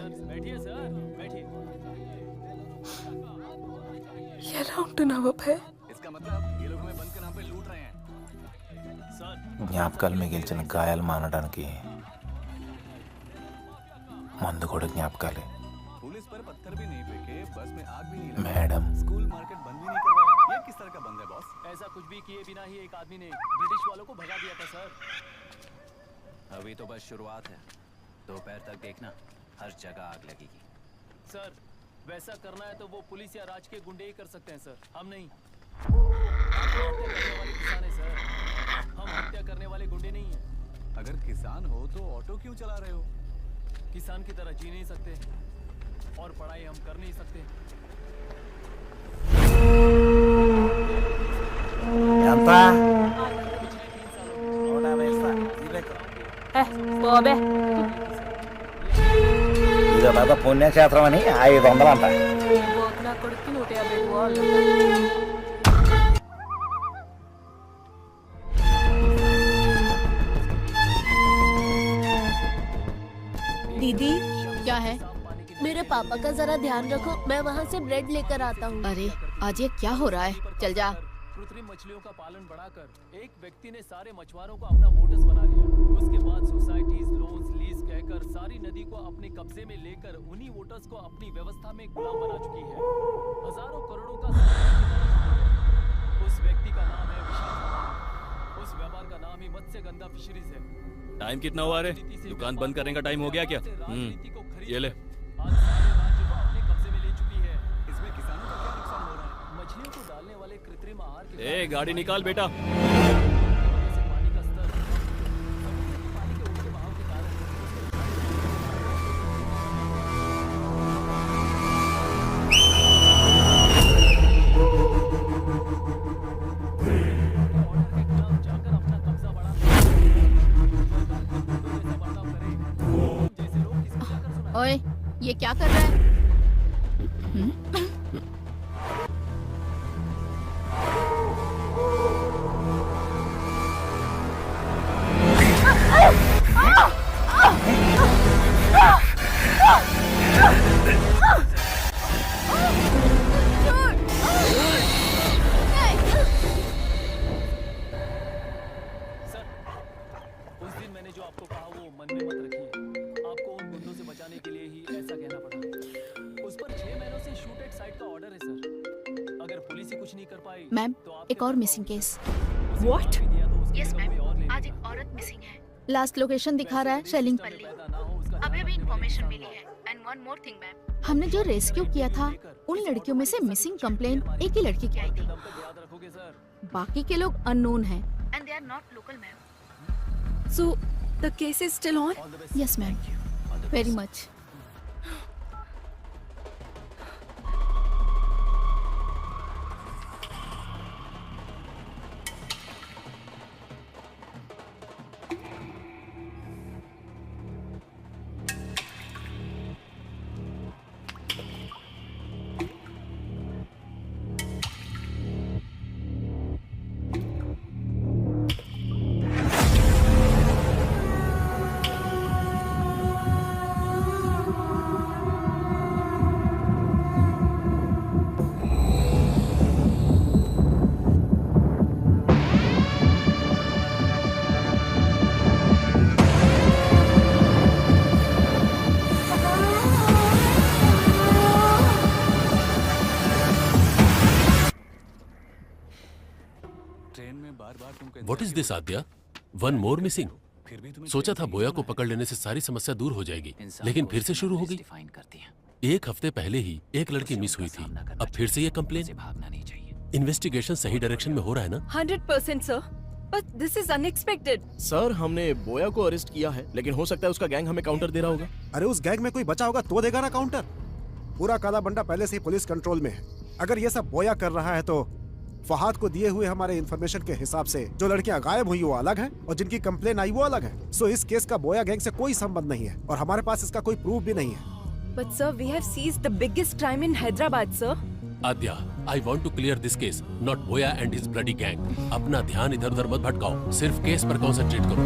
ఎలా ఉంటున్నావు అబ్బాయి జ్ఞాపకాలు మిగిల్చిన గాయాలు మానడానికి మందు కూడా జ్ఞాపకాలే मैडम स्कूल मार्केट बंद भी नहीं करवाया ये किस तरह का बंद है बॉस ऐसा कुछ भी किए बिना ही एक आदमी ने ब्रिटिश वालों को भगा दिया था सर अभी तो बस शुरुआत है दोपहर तक देखना हर जगह आग लगेगी सर वैसा करना है तो वो पुलिस या राज के गुंडे ही कर सकते हैं सर हम नहीं किसान है सर हम हत्या करने वाले गुंडे नहीं हैं अगर किसान हो तो ऑटो क्यों चला रहे हो किसान की तरह जी नहीं सकते और पढ़ाई हम कर नहीं सकते ఇదో బాబా పుణ్యక్షేత్రం అని 500 అంట నా కొడుకు 150 दीदी क्या है मेरे पापा का जरा ध्यान रखो मैं वहाँ से ब्रेड लेकर आता हूँ। अरे आज ये क्या हो रहा है? चल जा। कृत्रिम मछलियों का पालन बढ़ाकर एक व्यक्ति ने सारे मछुआरों को अपना वोटर्स बना लिया। उसके बाद सोसाइटीज लोन्स लीज कहकर सारी नदी को अपने कब्जे में लेकर उन्हीं वोटर्स को अपनी व्यवस्था में गुलाम बना चुकी है। हजारों करोड़ों का उस व्यक्ति का नाम है विशाल। उस व्यापार का नाम ही मत्स्य गंधा फिशरीज है। टाइम कितना हुआ रे? दुकान बंद करने का टाइम हो गया क्या? ये ले। आज सारे राज्य को अपने कब्जे में ले चुकी है। इसमें किसानों का क्या नुकसान हो रहा है? मछलियों को डालने वाले कृत्रिम आहार के ए गाड़ी निकाल बेटा। पानी का स्तर पानी के उल्टे बहाव के कारण जाकर अपना कब्जा बढ़ा ओए ये क्या कर रहा है? उस दिन मैंने जो आपको कहा वो मन में मत रखिए। आपको उन गुंडों से बचाने के लिए ही ऐसा कहना पड़ा। उस पर 6 महीनों से शूट एट साइट का ऑर्डर है सर। अगर पुलिस ही कुछ नहीं कर पाई मैम एक और missing case. What? Yes ma'am आज एक औरत मिसिंग है। लास्ट लोकेशन दिखा रहा है शेलिंग पल्ली। अभी अभी इंफॉर्मेशन मिली है। And one more thing ma'am हमने जो रेस्क्यू किया था उन लड़कियों में से मिसिंग कंप्लेंट एक ही लड़की की आई थी। बाकी के लोग अननोन हैं and they are not local ma'am. So the case is still on? Yes ma'am. Very much. What is this Aadya? One more missing. सोचा था बोया को पकड़ लेने से सारी समस्या दूर हो जाएगी, लेकिन फिर से शुरू हो गई। एक हफ्ते पहले ही एक लड़की मिस हुई थी, अब फिर से ये कंप्लेन। इन्वेस्टिगेशन सही डायरेक्शन में हो रहा है ना? 100% sir, but this is unexpected. Sir हमने बोया को अरेस्ट किया है, लेकिन हो सकता है उसका गैंग हमें काउंटर दे रहा होगा। अरे उस गैंग में कोई बचा होगा तो देगा ना काउंटर। पूरा काला बंडा पहले से ही पुलिस कंट्रोल में है। अगर ये सब बोया कर रहा है तो फहाद को दिए हुए हमारे इंफॉर्मेशन के हिसाब से जो लड़कियां गायब हुई वो अलग हैं और जिनकी कंप्लेन आई वो अलग है। सो इस केस का बोया गैंग से कोई संबंध नहीं है और हमारे पास इसका कोई प्रूफ भी नहीं है। But sir, we have seized the biggest crime in Hyderabad, sir. Adya, I want to clear this case, not Boya and his bloody gang. अपना ध्यान इधर-उधर मत भटकाओ, सिर्फ केस पर कंसंट्रेट करो।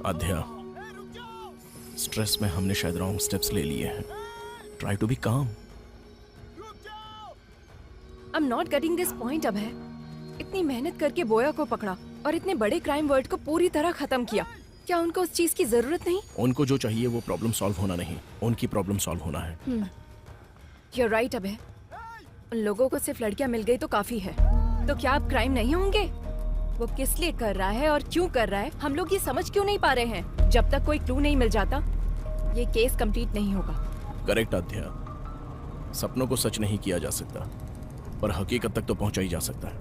आध्या, स्ट्रेस में हमने शायद रॉन्ग स्टेप्स ले लिए हैं। Try to be calm. I am not getting this point Abhay. इतनी मेहनत करके बोया को पकड़ा और इतने बड़े क्राइम वर्ड को पूरी तरह खत्म किया। क्या उनको उस चीज की जरूरत नहीं? उनको जो चाहिए वो प्रॉब्लम सॉल्व होना नहीं, उनकी प्रॉब्लम सॉल्व होना है। You're right अभय। उन लोगों को सिर्फ लड़कियां मिल गई तो काफी है। तो क्या अब क्राइम नहीं होंगे? वो किस लिए कर रहा है और क्यों कर रहा है, हम लोग ये समझ क्यों नहीं पा रहे हैं? जब तक कोई क्लू नहीं मिल जाता, ये केस कंप्लीट नहीं होगा। करेक्ट आध्या। सपनों को सच नहीं किया जा सकता, पर हकीकत तक तो पहुंचा ही जा सकता है।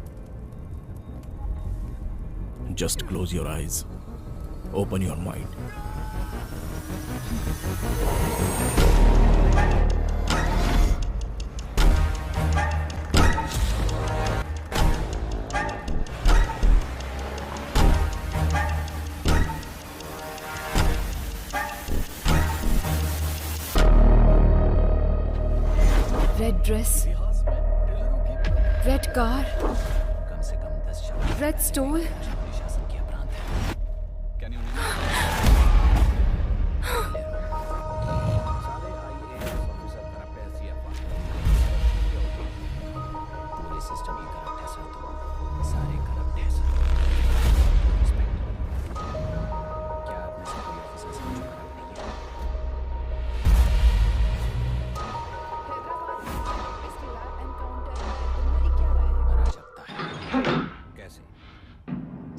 Just close your eyes, open your mind. Red dress, red car, red stole.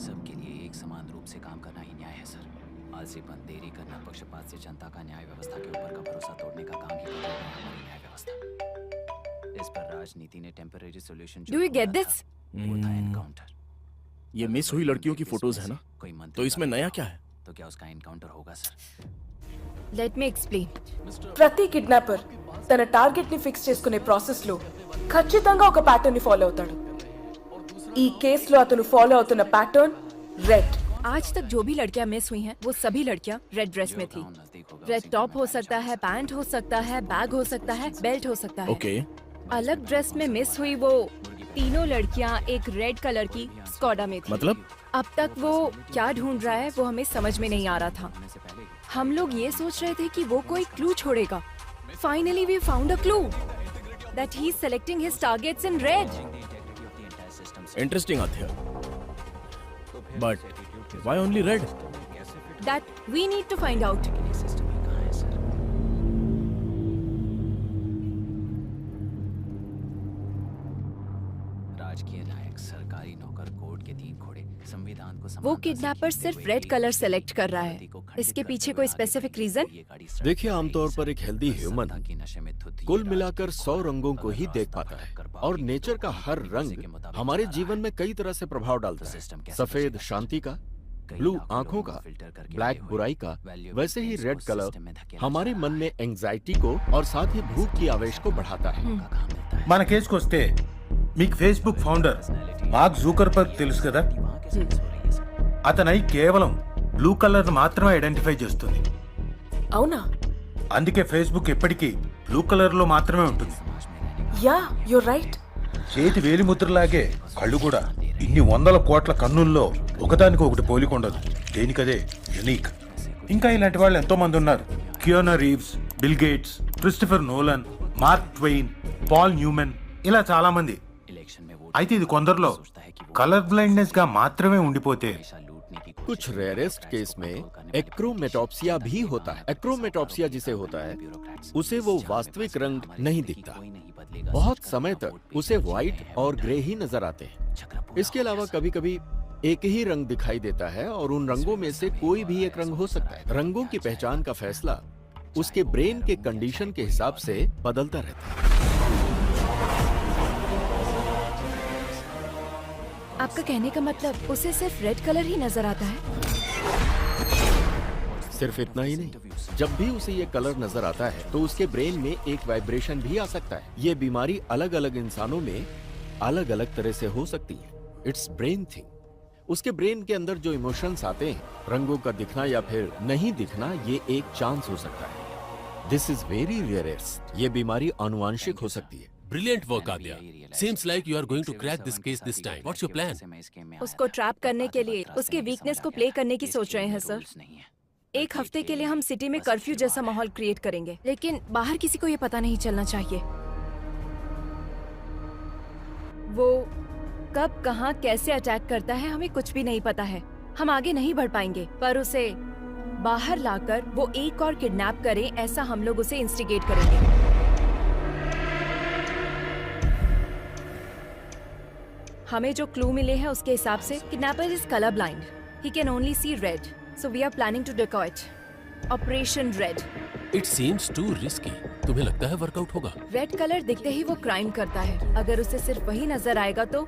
सबके लिए एक समान रूप से काम करना ही न्याय है सर। आलसीपन, देरी करना, पक्षपात से जनता का न्याय व्यवस्था के ऊपर का भरोसा तोड़ने का काम ही कर रही है हमारी न्याय व्यवस्था। इस पर राजनीति ने temporary solution Do you get this? Encounter. ये मिस हुई लड़कियों की फोटोज है ना, तो इसमें नया क्या है? तो क्या उसका एनकाउंटर होगा सर? Let me explain. ప్రతి కిడ్నాపర్ తన టార్గెట్ ని ఫిక్స్ చేసుకునే ప్రాసెస్ లో ఖచ్చితంగా ఒక ప్యాటర్న్ ని ఫాలో అవుతాడు. ఈ కేసులో అతను ఫాలో అవుతున్న ప్యాటర్న్ రెడ్. आज तक जो भी लड़कियां मिस हुई हैं, वो सभी लड़कियां रेड ड्रेस में थी। रेड टॉप हो सकता है, पैंट हो सकता है, बैग हो सकता है, बेल्ट हो सकता है। ओके। अलग ड्रेस में मिस हुई वो तीनों लड़कियां एक रेड कलर की स्कॉडा में थी। मतलब? अब तक वो क्या ढूंढ रहा है वो हमें समझ में नहीं आ रहा था। हम लोग ये सोच रहे थे कि वो कोई क्लू छोड़ेगा। Finally we found a clue that he's selecting his targets in red. Interesting Aadhya. But why only red? That we need to find out. राजकीय नायक, सरकारी नौकर, कोर्ट के 3 घोड़े, संविधान को वो किडनैपर सिर्फ रेड कलर सेलेक्ट कर रहा है। इसके पीछे कोई स्पेसिफिक रीजन? देखिए, आमतौर पर एक हेल्दी ह्यूमन कुल मिलाकर 100 रंगों को ही देख पाता है, और नेचर का हर रंग हमारे जीवन में कई तरह से प्रभाव डालता है। सफेद शांति का, ब्लू आंखों का, ब्लैक बुराई का, वैसे ही रेड कलर हमारे मन में एंजाइटी को और साथ ही भूख की आवेश को बढ़ाता है। మన కేసుకు వస్తే మీకు ఫేస్బుక్ ఫౌండర్ మార్క్ జూకర్బర్గ్ తెలుసు కదా, అతనై కేవలం బ్లూ కలర్ మాత్రమే ఐడెంటిఫై చేస్తుంది. అవునా? అందుకే ఫేస్బుక్ ఎప్పటికీ బ్లూ కలర్ లో మాత్రమే ఉంటుంది. Yeah, you're right. చేతి వేలి ముద్రలాగే కళ్ళు కూడా ఇన్ని వందల కోట్ల కన్నుల్లో ఒకదానికి ఒకటి పోలికొండదు. దేనికదే యునిక్. ఇంకా ఇలాంటి వాళ్ళు ఎంతో మంది ఉన్నారు. Keanu Reeves, Bill Gates, Christopher Nolan, Mark Twain, Paul Newman, ఇలా చాలా మంది. అయితే ఇది కొందరిలో కలర్ బ్లైండ్నెస్ గా మాత్రమే ఉండిపోతే कुछ रेयरेस्ट केस में एक्रोमेटॉप्सिया भी होता है। एक्रोमेटॉप्सिया जिसे होता है, उसे वो वास्तविक रंग नहीं दिखता। बहुत समय तक उसे व्हाइट और ग्रे ही नजर आते हैं। इसके अलावा कभी कभी एक ही रंग दिखाई देता है और उन रंगों में से कोई भी एक रंग हो सकता है। रंगों की पहचान का फैसला उसके ब्रेन के कंडीशन के हिसाब से बदलता रहता है। आपका कहने का मतलब उसे सिर्फ रेड कलर ही नजर आता है? सिर्फ इतना ही नहीं, जब भी उसे ये कलर नजर आता है तो उसके ब्रेन में एक वाइब्रेशन भी आ सकता है। ये बीमारी अलग अलग इंसानों में अलग अलग तरह से हो सकती है। It's brain thing. उसके ब्रेन के अंदर जो इमोशंस आते हैं, रंगों का दिखना या फिर नहीं दिखना, ये एक चांस हो सकता है। This is very rarest. ये बीमारी आनुवांशिक हो सकती है। Brilliant work, Adya. Seems like you are going to crack this case this time. What's your plan? उसको ट्रैप करने के लिए उसके वीकनेस को प्ले करने की सोच रहे हैं सर। एक हफ्ते के लिए हम सिटी में कर्फ्यू जैसा माहौल क्रिएट करेंगे, लेकिन बाहर किसी को ये पता नहीं चलना चाहिए। वो कब कहाँ कैसे अटैक करता है हमें कुछ भी नहीं पता है। हम आगे नहीं बढ़ पाएंगे, पर उसे बाहर लाकर वो एक और किडनैप करे, ऐसा हम लोग उसे इंस्टिगेट करेंगे। हमें जो क्लू मिले हैं उसके हिसाब से kidnapper is colour blind, he can only see red, so we are planning to decoy operation red. It seems to risky. तुम्हें लगता है वर्कआउट होगा? रेड कलर दिखते ही वो क्राइम करता है। अगर उसे सिर्फ वही नजर आएगा तो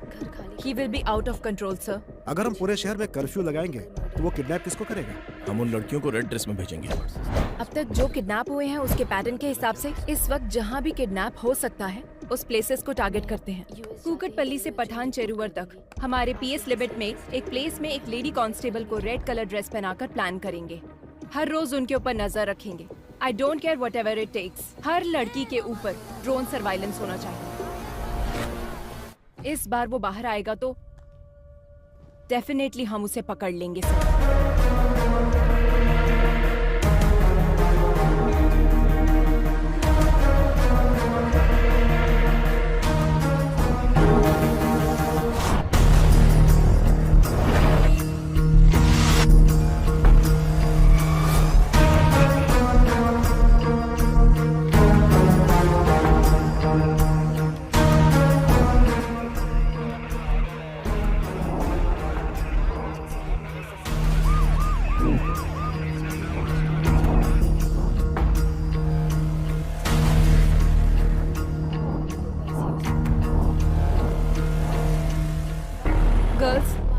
he will be out of control sir. अगर हम पूरे शहर में कर्फ्यू लगाएंगे तो वो किडनैप किसको करेगा? हम उन लड़कियों को रेड ड्रेस में भेजेंगे। अब तक जो किडनैप हुए हैं उसके पैटर्न के हिसाब से इस वक्त जहाँ भी किडनैप हो सकता है उस प्लेसेस को टारगेट करते हैं। कुकटपल्ली से पठान चेरुवर तक हमारे पीएस लिमिट में एक प्लेस में एक लेडी कांस्टेबल को रेड कलर ड्रेस पहनाकर प्लान करेंगे। हर रोज उनके ऊपर नजर रखेंगे। I don't care whatever it takes. हर लड़की के ऊपर ड्रोन सर्वाइलेंस होना चाहिए। इस बार वो बाहर आएगा तो डेफिनेटली हम उसे पकड़ लेंगे सर।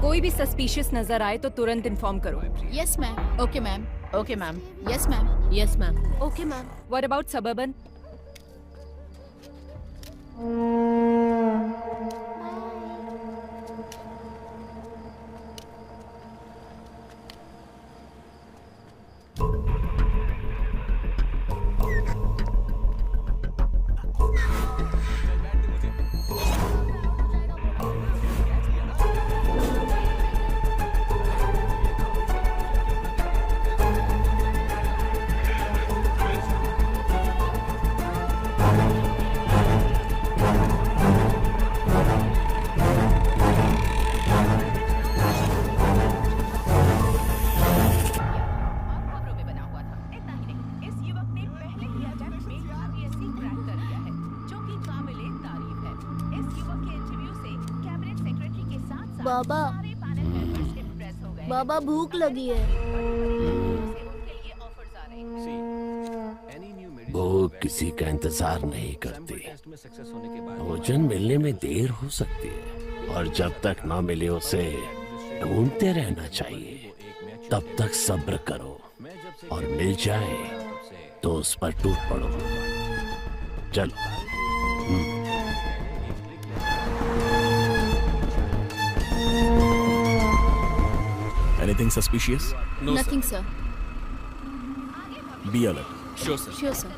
कोई भी सस्पिशियस नजर आए तो तुरंत इन्फॉर्म करो। Yes ma'am. Okay ma'am. Okay ma'am. Yes ma'am. Yes ma'am. Okay ma'am. What about suburban? बाबा, बाबा भूख लगी है। वो किसी का इंतजार नहीं करती। भोजन मिलने में देर हो सकती है और जब तक ना मिले उसे ढूंढते रहना चाहिए। तब तक सब्र करो और मिल जाए तो उस पर टूट पड़ो। चलो। Anything suspicious? No, nothing, sir. Be alert. Sure, sir. Sure, sir.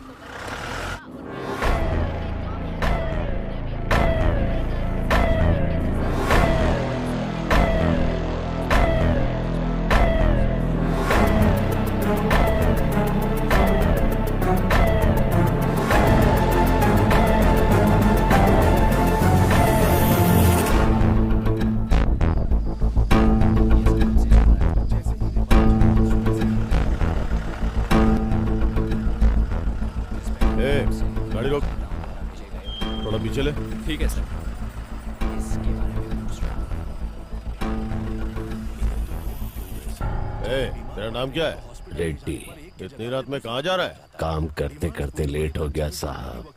गाड़ी रोक, थोड़ा पीछे ले। ठीक है सर। तेरा नाम क्या है? रेड्डी। इतनी रात में कहाँ जा रहा है? काम करते करते लेट हो गया साहब,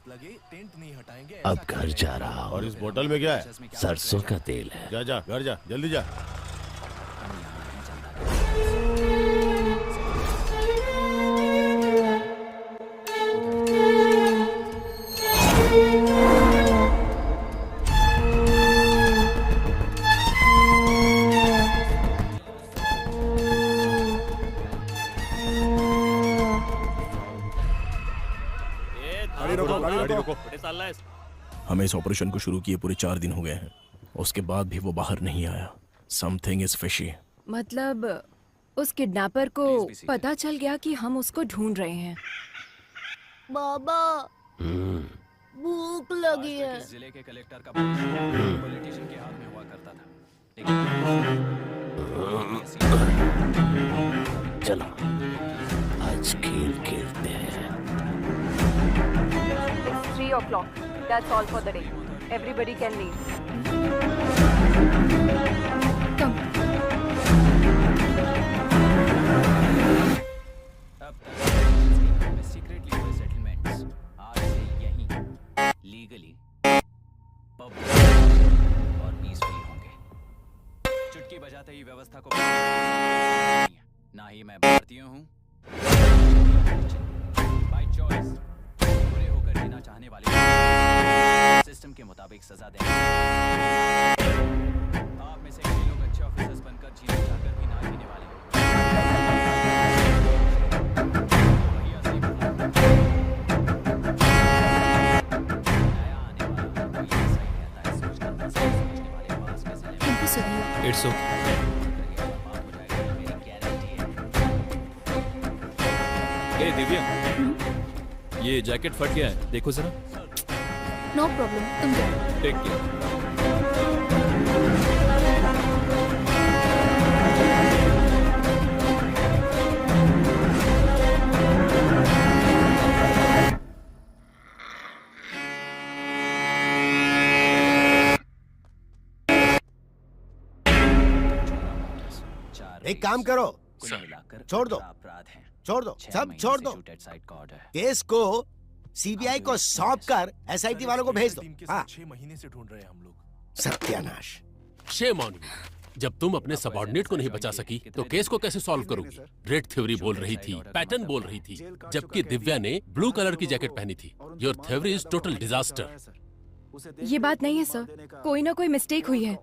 अब घर जा रहा हूँ। और इस बोतल में क्या है? सरसों का तेल है। जा जा घर जा, जल्दी जा। हमें इस ऑपरेशन को शुरू किए पूरे 4 दिन हो गए हैं, उसके बाद भी वो बाहर नहीं आया। Something is fishy. मतलब उस किडनैपर को पता चल गया कि हम उसको ढूंढ रहे हैं। बाबा भूख लगी है। इस जिले के कलेक्टर का पॉलिटिशियन के हाथ में हुआ करता था। चलो आज खेल खेलते हैं। 3 o'clock. That's all for the day. Everybody can leave. Come. Secretly हुए सेटलमेंट्स आज से यहीं लीगली पब्लिक और पीसफुल होंगे। चुटकी बजाते ही व्यवस्था को ना ही मैं भारतीय हूँ बाय चॉइस बुरे होकर जीना चाहने वाले सिस्टम के मुताबिक सजा देंगे। आप में से कई लोग अच्छे ऑफिसर्स बनकर जीना चाहकर भी ना जीने वाले हैं। वही असली इट्स ओके। ए दिव्या, ये जैकेट फट गया है, देखो जरा। नो प्रॉब्लम, तुम जाओ। Take care. एक काम करो, छोड़ दो, छोड़ दो, सब छोड़ दो। केस को सीबीआई को सौंप कर एसआईटी वालों को भेज दो। हाँ। 6 महीने से ढूंढ रहे हैं हम लोग। सत्यानाश। Shame on you. जब तुम अपने सबऑर्डिनेट को नहीं बचा सकी तो केस को कैसे सॉल्व करोगी? रेड थ्योरी बोल रही थी, पैटर्न बोल रही थी, जबकि दिव्या ने ब्लू कलर की जैकेट पहनी थी। Your theory is total disaster. ये बात नहीं है सर, कोई ना कोई मिस्टेक हुई है।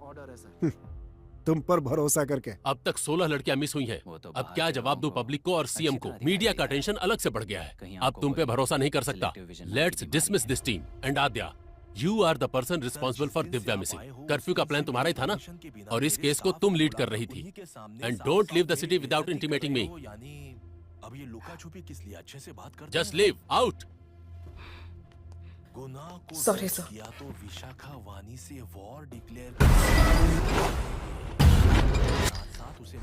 तुम पर भरोसा करके। अब तक 16 लड़कियां मिस हुई हैं। अब क्या जवाब दूं पब्लिक को और सीएम को? मीडिया का टेंशन अलग से बढ़ गया है। अब तुम पे भरोसा नहीं कर सकता। Let's dismiss this team and Aadya, you are the person responsible for Divya missing. Curfew का प्लान तुम्हारा ही था ना, और इस केस को तुम लीड कर रही थी। And don't leave the city without intimating me. अब ये लुका छुपी किस लिए? अच्छे से बात कर। Just leave out. गुनाह को Sorry, sir. किया तो विशाखा वानी से वॉर डिक्लेयर साथ उसे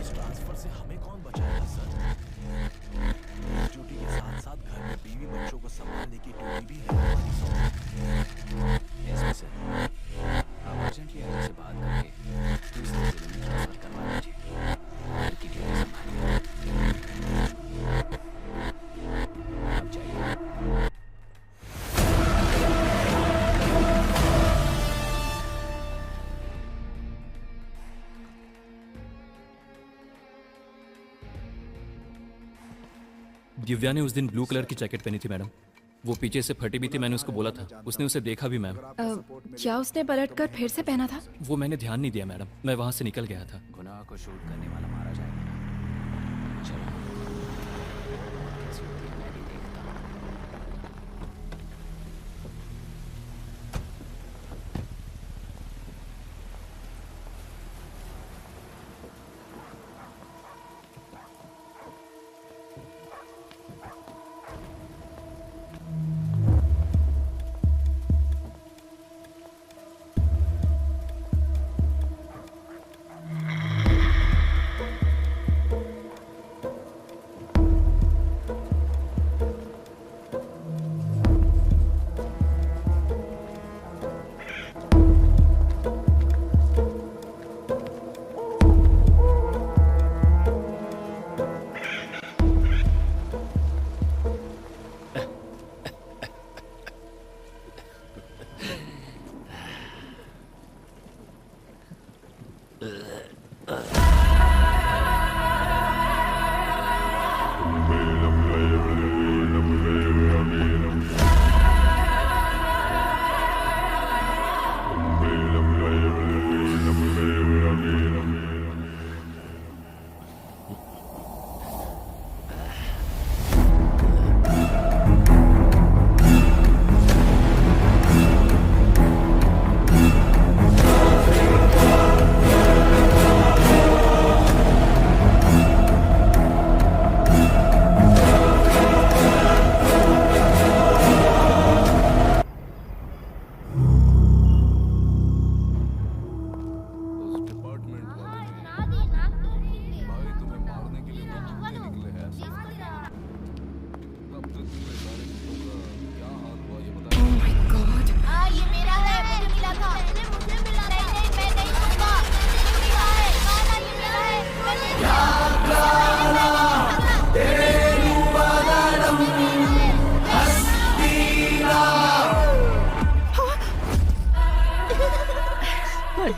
इस ट्रांसफर से हमें कौन बचाएगा सर? ड्यूटी के साथ साथ घर में बीवी बच्चों को संभालने की ड्यूटी भी है। सर, आप अर्जेंटली आगे से बात करके दूसरे जिले में ट्रांसफर करवा दीजिए। घर की ड्यूटी संभालिए। आप जाइए। दिव्या ने उस दिन ब्लू कलर की जैकेट पहनी थी मैडम। वो पीछे से फटी भी थी, मैंने उसको बोला था, उसने उसे देखा भी मैम। क्या उसने पलटकर फिर से पहना था? वो मैंने ध्यान नहीं दिया मैडम, मैं वहां से निकल गया था। गुनाह को शूट करने वाला मारा जाएगा। चलो कैसी होती है मैं भी देखता हूँ।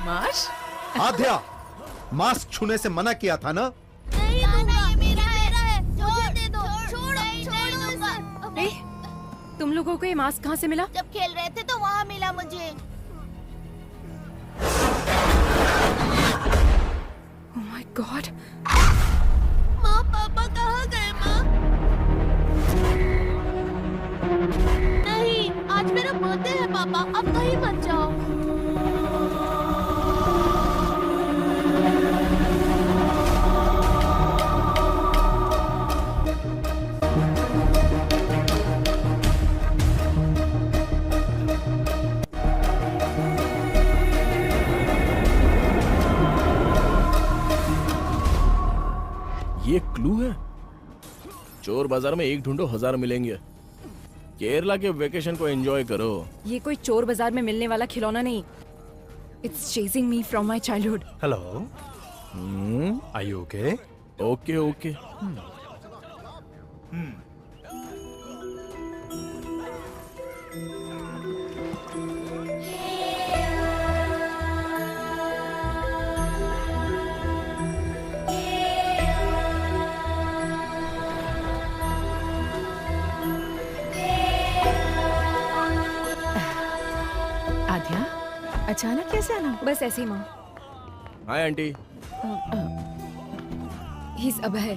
बदमाश। आद्या, मास्क छूने से मना किया था ना? नहीं दूंगा, मेरा है, छोड़ दे दो, छोड़ दूंगा। ए, तुम लोगों को ये मास्क कहाँ से मिला? जब खेल रहे थे तो वहाँ मिला मुझे। Oh my God! माँ पापा कहाँ गए माँ? नहीं, आज मेरा बर्थडे है पापा, अब कहीं मत जाओ। ये क्लू है? चोर बाजार में एक ढूंढो 1000 मिलेंगे। केरला के वेकेशन को एंजॉय करो। ये कोई चोर बाजार में मिलने वाला खिलौना नहीं। It's chasing me from my childhood. Hello. Are you okay? Okay, okay. आद्या, अचानक कैसे आना? बस ऐसे ही माँ। Hi aunty. He's अभय।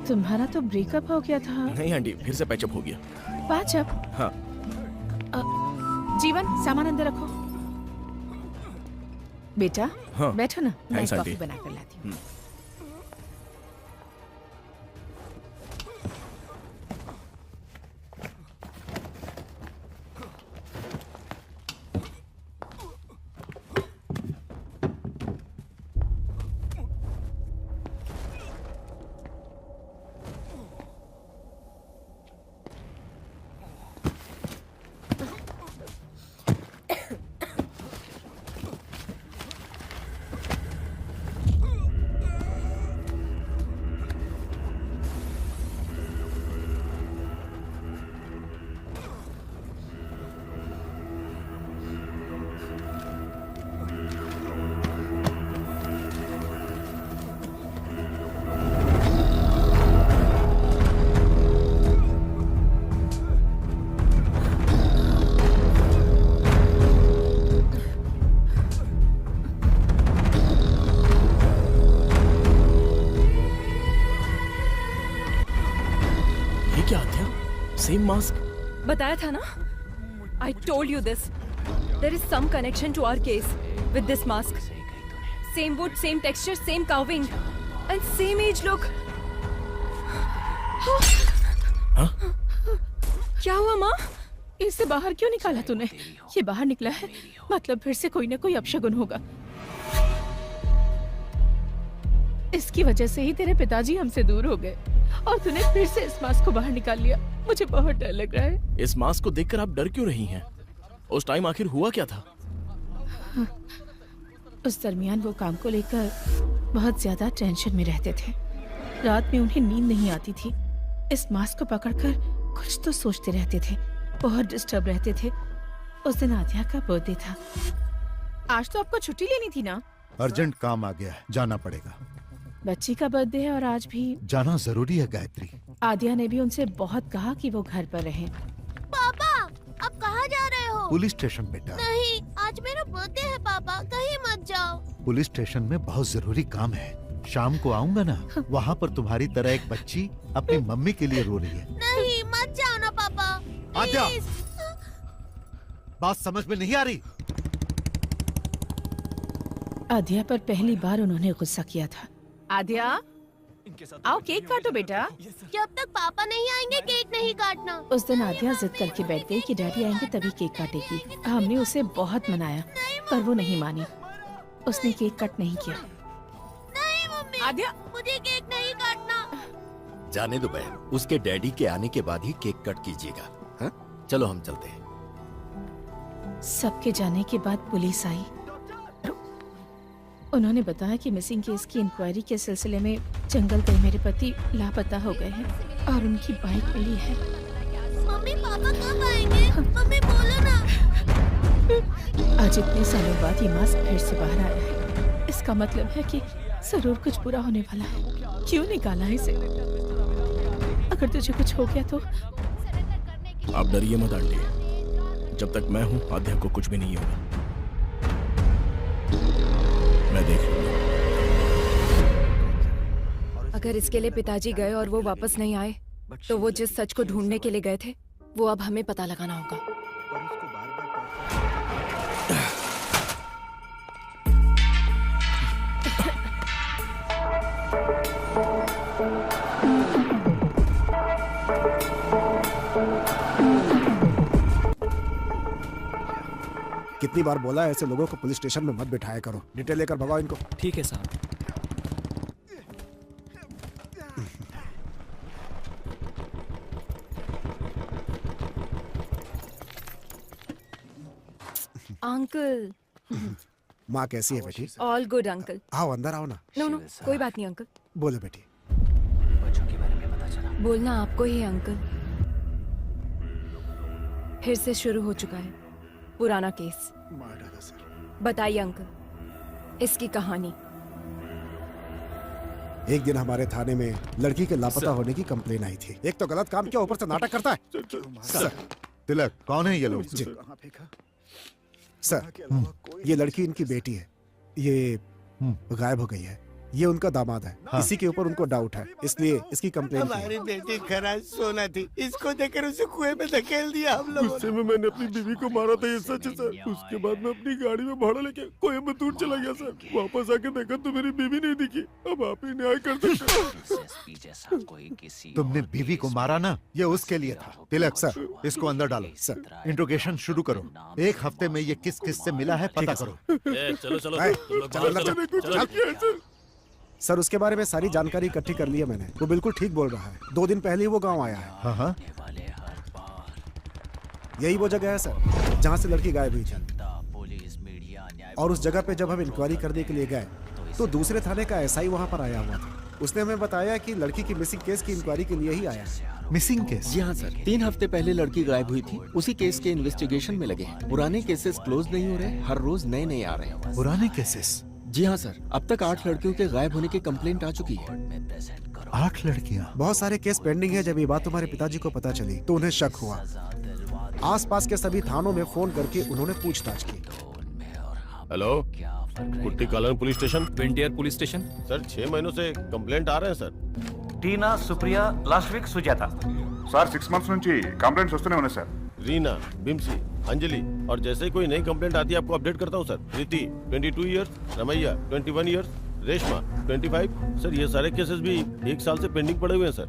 तुम्हारा तो ब्रेकअप हो गया था। नहीं आंटी, फिर से पैचअप हो गया। पैचअप? हाँ। जीवन, सामान अंदर रखो। बेटा, हाँ। बैठो ना, मैं Thanks, कॉफी आंटी। बना कर लाती हूँ। Same mask. बताया था ना? I told you this. There is some connection to our case with this mask. Same wood, same texture, same carving, and same age look. हाँ? क्या हुआ माँ? इसे बाहर क्यों निकाला तूने? ये बाहर निकला है, मतलब फिर से कोई ना कोई अपशगुन होगा। इसकी वजह से ही तेरे पिताजी हमसे दूर हो गए और तूने फिर से इस मास्क को बाहर निकाल लिया। मुझे बहुत डर लग रहा है। इस मास्क को देखकर आप डर क्यों रही हैं? उस टाइम आखिर हुआ क्या था? उस दरमियान वो काम को लेकर बहुत ज्यादा टेंशन में रहते थे। रात में उन्हें नींद नहीं आती थी। इस मास्क को पकड़कर कुछ तो सोचते रहते थे, बहुत डिस्टर्ब रहते थे। उस दिन आद्या का बर्थडे था। आज तो आपको छुट्टी लेनी थी ना? अर्जेंट काम आ गया है, जाना पड़ेगा। बच्ची का बर्थडे है और आज भी जाना जरूरी है गायत्री। आद्या ने भी उनसे बहुत कहा कि वो घर पर रहें। पापा, अब कहाँ जा रहे हो? पुलिस स्टेशन बेटा। नहीं, आज मेरा बर्थडे है पापा, कहीं मत जाओ। पुलिस स्टेशन में बहुत जरूरी काम है। शाम को आऊंगा ना, वहाँ पर तुम्हारी तरह एक बच्ची अपनी मम्मी के लिए रो रही है। नहीं, मत जाओ ना पापा। आद्या, बात समझ में नहीं आ रही? आद्या पर पहली बार उन्होंने गुस्सा किया था। आद्या, आओ केक काटो बेटा। जब तक पापा नहीं आएंगे केक नहीं काटना। उस दिन आद्या जिद करके बैठ गई कि डैडी आएंगे तभी केक काटेगी। हमने उसे बहुत मनाया पर वो नहीं मानी। उसने केक कट नहीं किया। नहीं मम्मी, आद्या, मुझे केक नहीं काटना। जाने दो बहन, उसके डैडी के आने के बाद ही केक कट कीजिएगा। हाँ? चलो हम चलते हैं। सबके जाने के बाद पुलिस आई। उन्होंने बताया कि मिसिंग केस की इंक्वायरी के सिलसिले में जंगल गए मेरे पति लापता हो गए हैं और उनकी बाइक मिली है। मम्मी, पापा कब आएंगे? मम्मी बोलो ना। आज इतने सालों बाद ये मास्क फिर से बाहर आया है। इसका मतलब है कि जरूर कुछ बुरा होने वाला है। क्यों निकाला इसे? अगर तुझे कुछ हो गया तो? आप डरिए मत आंटी, जब तक मैं हूं आद्या को कुछ भी नहीं होगा। मैं देख लूंगा। अगर इसके लिए पिताजी गए और वो वापस नहीं आए, तो वो जिस सच को ढूंढने के लिए गए थे वो अब हमें पता लगाना होगा। कितनी बार बोला है ऐसे लोगों को पुलिस स्टेशन में मत बिठाया करो। डिटेल लेकर भगाओ इनको। ठीक है साहब। अंकल। माँ कैसी है बेटी? All good uncle. आओ अंदर आओ ना। नो नो कोई बात नहीं अंकल। बोलो बेटी। बोलना आपको ही है अंकल। फिर से शुरू हो चुका है पुराना केस। बताइए अंकल इसकी कहानी। एक दिन हमारे थाने में लड़की के लापता होने की कंप्लेन आई थी। एक तो गलत काम किया, ऊपर से नाटक करता है। सर, तिलक कौन है ये लोग? जी सर, ये लड़की इनकी बेटी है। ये गायब हो गई है। ये उनका दामाद है। हाँ। इसी के ऊपर उनको डाउट है, इसलिए इसकी कंप्लेन की है। हमारी बेटी खरा सोना थी, इसको देकर उसे कुएं में धकेल दिया हम लोगों ने। गुस्से में मैंने अपनी बीवी को मारा था, ये सच है सर। उसके बाद मैं अपनी गाड़ी में भाड़ा लेके कोयम्बतूर चला गया सर। वापस आके देखा तो मेरी बीवी नहीं दिखी। अब आप ही न्याय कर सकते हो। तुमने बीवी को मारा ना, ये उसके लिए था। तिलक सर, इसको अंदर डालो। सर इंट्रोगेशन शुरू करो। एक हफ्ते में ये किस किस से मिला है पता करो। चलो चलो सर, उसके बारे में सारी जानकारी इकट्ठी कर ली है मैंने। वो बिल्कुल ठीक बोल रहा है। 2 दिन पहले ही वो गांव आया है। हाँ हाँ। यही वो जगह है सर जहाँ से लड़की गायब हुई थी। और उस जगह पे जब हम इंक्वायरी करने के लिए गए तो दूसरे थाने का एसआई वहाँ पर आया हुआ था। उसने हमें बताया कि लड़की की मिसिंग केस की इंक्वायरी के लिए ही आया है। Missing case? जी हाँ सर, 3 हफ्ते पहले लड़की गायब हुई थी। उसी केस के इन्वेस्टिगेशन में लगे हैं। पुराने केसेस क्लोज नहीं हो रहे, हर रोज नए नए आ रहे हैं। पुराने केसेस? जी हाँ सर, अब तक 8 लड़कियों के गायब होने की कंप्लेंट आ चुकी है। 8 लड़कियाँ? बहुत सारे केस पेंडिंग है। जब ये बात तुम्हारे पिताजी को पता चली तो उन्हें शक हुआ। आसपास के सभी थानों में फोन करके उन्होंने पूछताछ की। Hello, Kutti Kalan police station. पेंटियर पुलिस स्टेशन। सर 6 महीनों से कंप्लेंट आ रहे हैं sir. Tina, Supriya, last week Sujata. Sir 6 months నుంచి కంప్లైంట్స్ వస్తూనే ఉన్నాయి సార్. रीना, बिम्सी, अंजलि और जैसे ही कोई नई कंप्लेंट आती है आपको अपडेट करता हूँ sir. Preeti 22 years, Ramaiah 21 years, Reshma 25। Sir ये सारे केसेस भी 1 साल से पेंडिंग पड़े हुए हैं सर।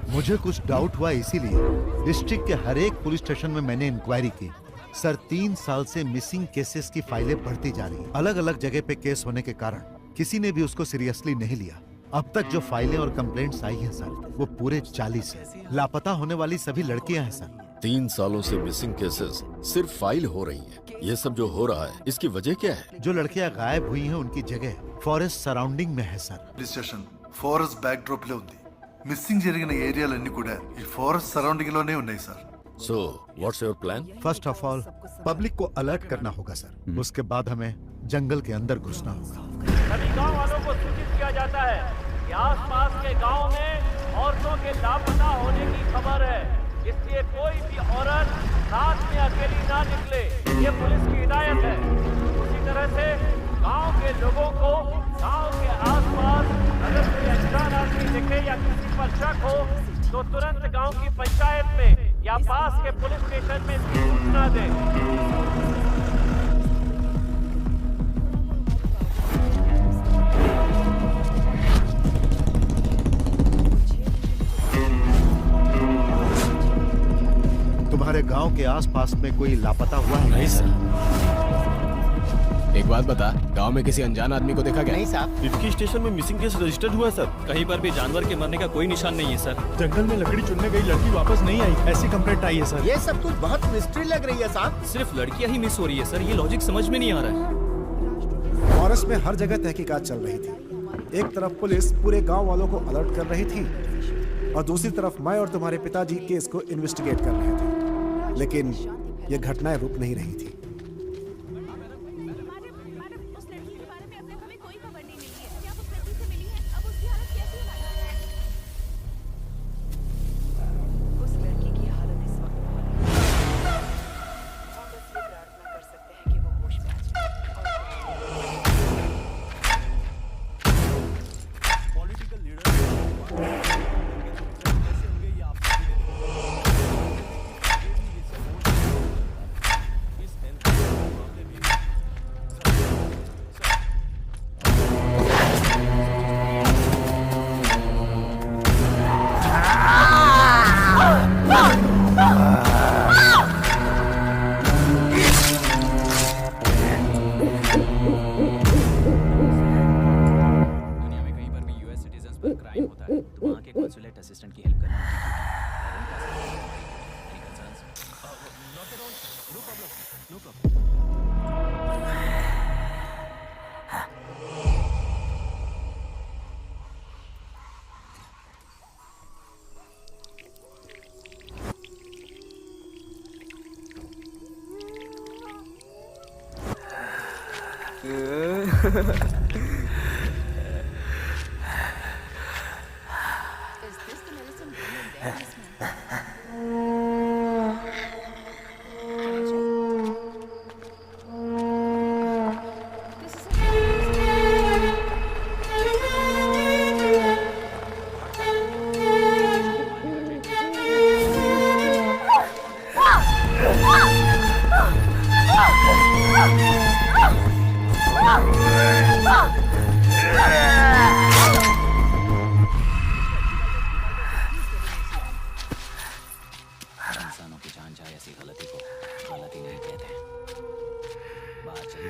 मुझे कुछ डाउट हुआ, इसीलिए डिस्ट्रिक्ट के हर एक पुलिस स्टेशन में मैंने इंक्वायरी की। सर 3 साल से मिसिंग केसेस की फाइलें बढ़ती जा रही। अलग अलग जगह पे केस होने के कारण किसी ने भी उसको सीरियसली नहीं लिया। अब तक जो फाइलें और कंप्लेंट्स आई हैं सर, वो पूरे 40 है। लापता होने वाली सभी लड़कियां हैं सर। 3 सालों से मिसिंग केसेस सिर्फ फाइल हो रही हैं। ये सब जो हो रहा है, इसकी वजह क्या है? जो लड़कियां गायब हुई हैं उनकी जगह फॉरेस्ट सराउंडिंग में है sir. Police station forest back drop లో ఉంది. మిస్సింగ్ జరిగిన ఏరియాలన్నీ కూడా ఈ ఫారెస్ట్ సరౌండింగ్ లోనే ఉన్నాయి sir. So, what's your plan? First of all public को अलर्ट करना होगा सर। उसके बाद हमें जंगल के अंदर घुसना होगा। सभी गांव वालों को सूचित किया जाता है कि आसपास के गांव में औरतों के लापता होने की खबर है। इसलिए कोई भी औरत रात में अकेली ना निकले, ये पुलिस की हिदायत है। उसी तरह से गांव के लोगों को गांव के आसपास अगर कोई अनजान आदमी दिखे या किसी पर शक हो तो तुरंत गांव की पंचायत में या पास के पुलिस स्टेशन में सूचना दें। तुम्हारे गांव के आसपास में कोई लापता हुआ है? नहीं सर। एक बात बता, गांव में किसी अनजान आदमी को देखा क्या? नहीं साहब। इटकी स्टेशन में मिसिंग केस रजिस्टर्ड हुआ है सर। कहीं पर भी जानवर के मरने का कोई निशान नहीं है सर। जंगल में लकड़ी चुनने गई लड़की वापस नहीं आई, ऐसी कंप्लेंट आई है सर। ये सब कुछ बहुत मिस्ट्री लग रही है साहब। सिर्फ लड़कियां ही मिस हो रही है सर, ये लॉजिक समझ में नहीं आ रहा है। फॉरेस्ट में हर जगह तहकीकात चल रही थी। एक तरफ पुलिस पूरे गांव वालों को अलर्ट कर रही थी और दूसरी तरफ मैं और तुम्हारे पिताजी केस को इन्वेस्टिगेट कर रहे थे। लेकिन ये घटनाएं रुक नहीं रही थी। असिस्टेंट की हेल्प करना इंसानों की जान जाए ऐसी गलती को गलती नहीं कहते। बात चली।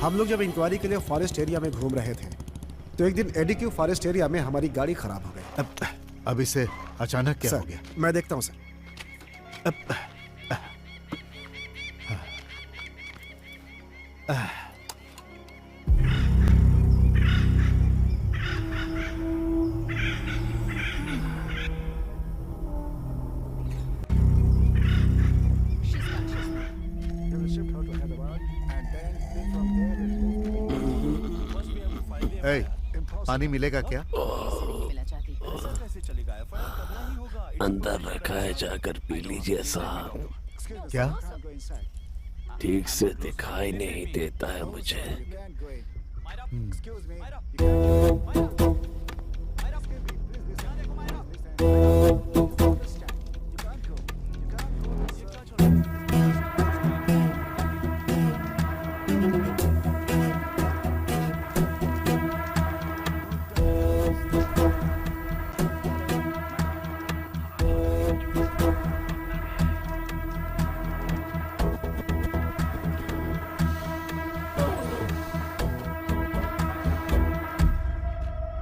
हम लोग जब इंक्वायरी के लिए फॉरेस्ट एरिया में घूम रहे थे तो एक दिन एडीक्यू फॉरेस्ट एरिया में हमारी गाड़ी खराब हो गई। अब इसे अचानक क्या हो गया? मैं देखता हूँ सर। पानी मिलेगा क्या? अंदर रखा है, जाकर पी लीजिए साहब। क्या? ठीक से दिखाई नहीं देता है मुझे।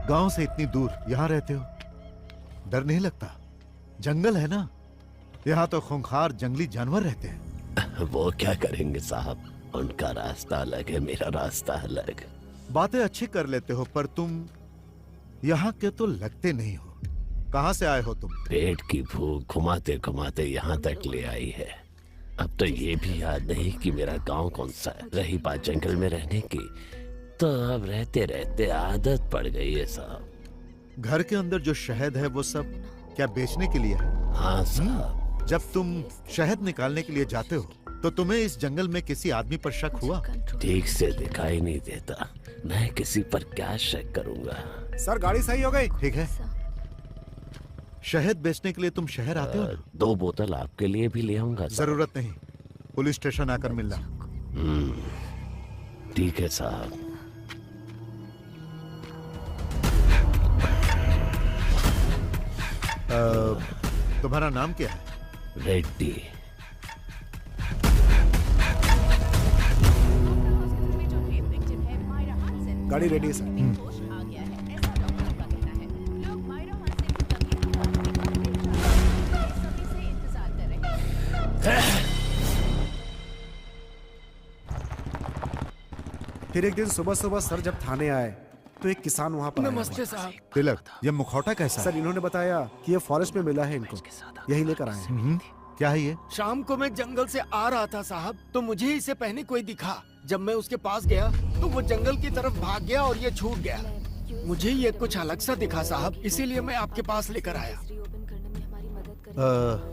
गांव से इतनी दूर यहाँ रहते हो, डर नहीं लगता? जंगल है ना, यहाँ तो खूंखार जंगली जानवर रहते हैं। वो क्या करेंगे साहब, उनका रास्ता अलग है, मेरा रास्ता अलग। बातें अच्छी कर लेते हो पर तुम यहाँ के तो लगते नहीं हो। कहाँ से आए हो तुम? पेट की भूख घुमाते घुमाते यहाँ तक ले आई है। अब तो ये भी याद नहीं कि मेरा गांव कौन सा है। रही बात जंगल में रहने की, तो अब रहते रहते आदत पड़ गई है साहब। घर के अंदर जो शहद है वो सब क्या बेचने के लिए है? हाँ साहब। जब तुम शहद निकालने के लिए जाते हो तो तुम्हें इस जंगल में किसी आदमी पर शक हुआ? ठीक से दिखाई नहीं देता, मैं किसी पर क्या शक करूंगा। सर गाड़ी सही हो गई। ठीक है। शहद बेचने के लिए तुम शहर आते हो ना? 2 बोतल आपके लिए भी ले आऊंगा। जरूरत नहीं, पुलिस स्टेशन आकर मिलना। ठीक है साहब। तुम्हारा नाम क्या है? रेड्डी। गाड़ी रेडी है सर। फिर एक दिन सुबह सुबह सर जब थाने आए तो एक किसान वहाँ पर नमस्ते साहब। तिलक, ये मुखौटा कैसा सर इन्होंने बताया कि ये फॉरेस्ट में मिला है इनको, यही लेकर आए हैं। क्या है ये? शाम को मैं जंगल से आ रहा था साहब, तो मुझे इसे पहने कोई दिखा। जब मैं उसके पास गया तो वो जंगल की तरफ भाग गया और ये छूट गया। मुझे ये कुछ अलग सा दिखा साहब, इसीलिए मैं आपके पास लेकर आया।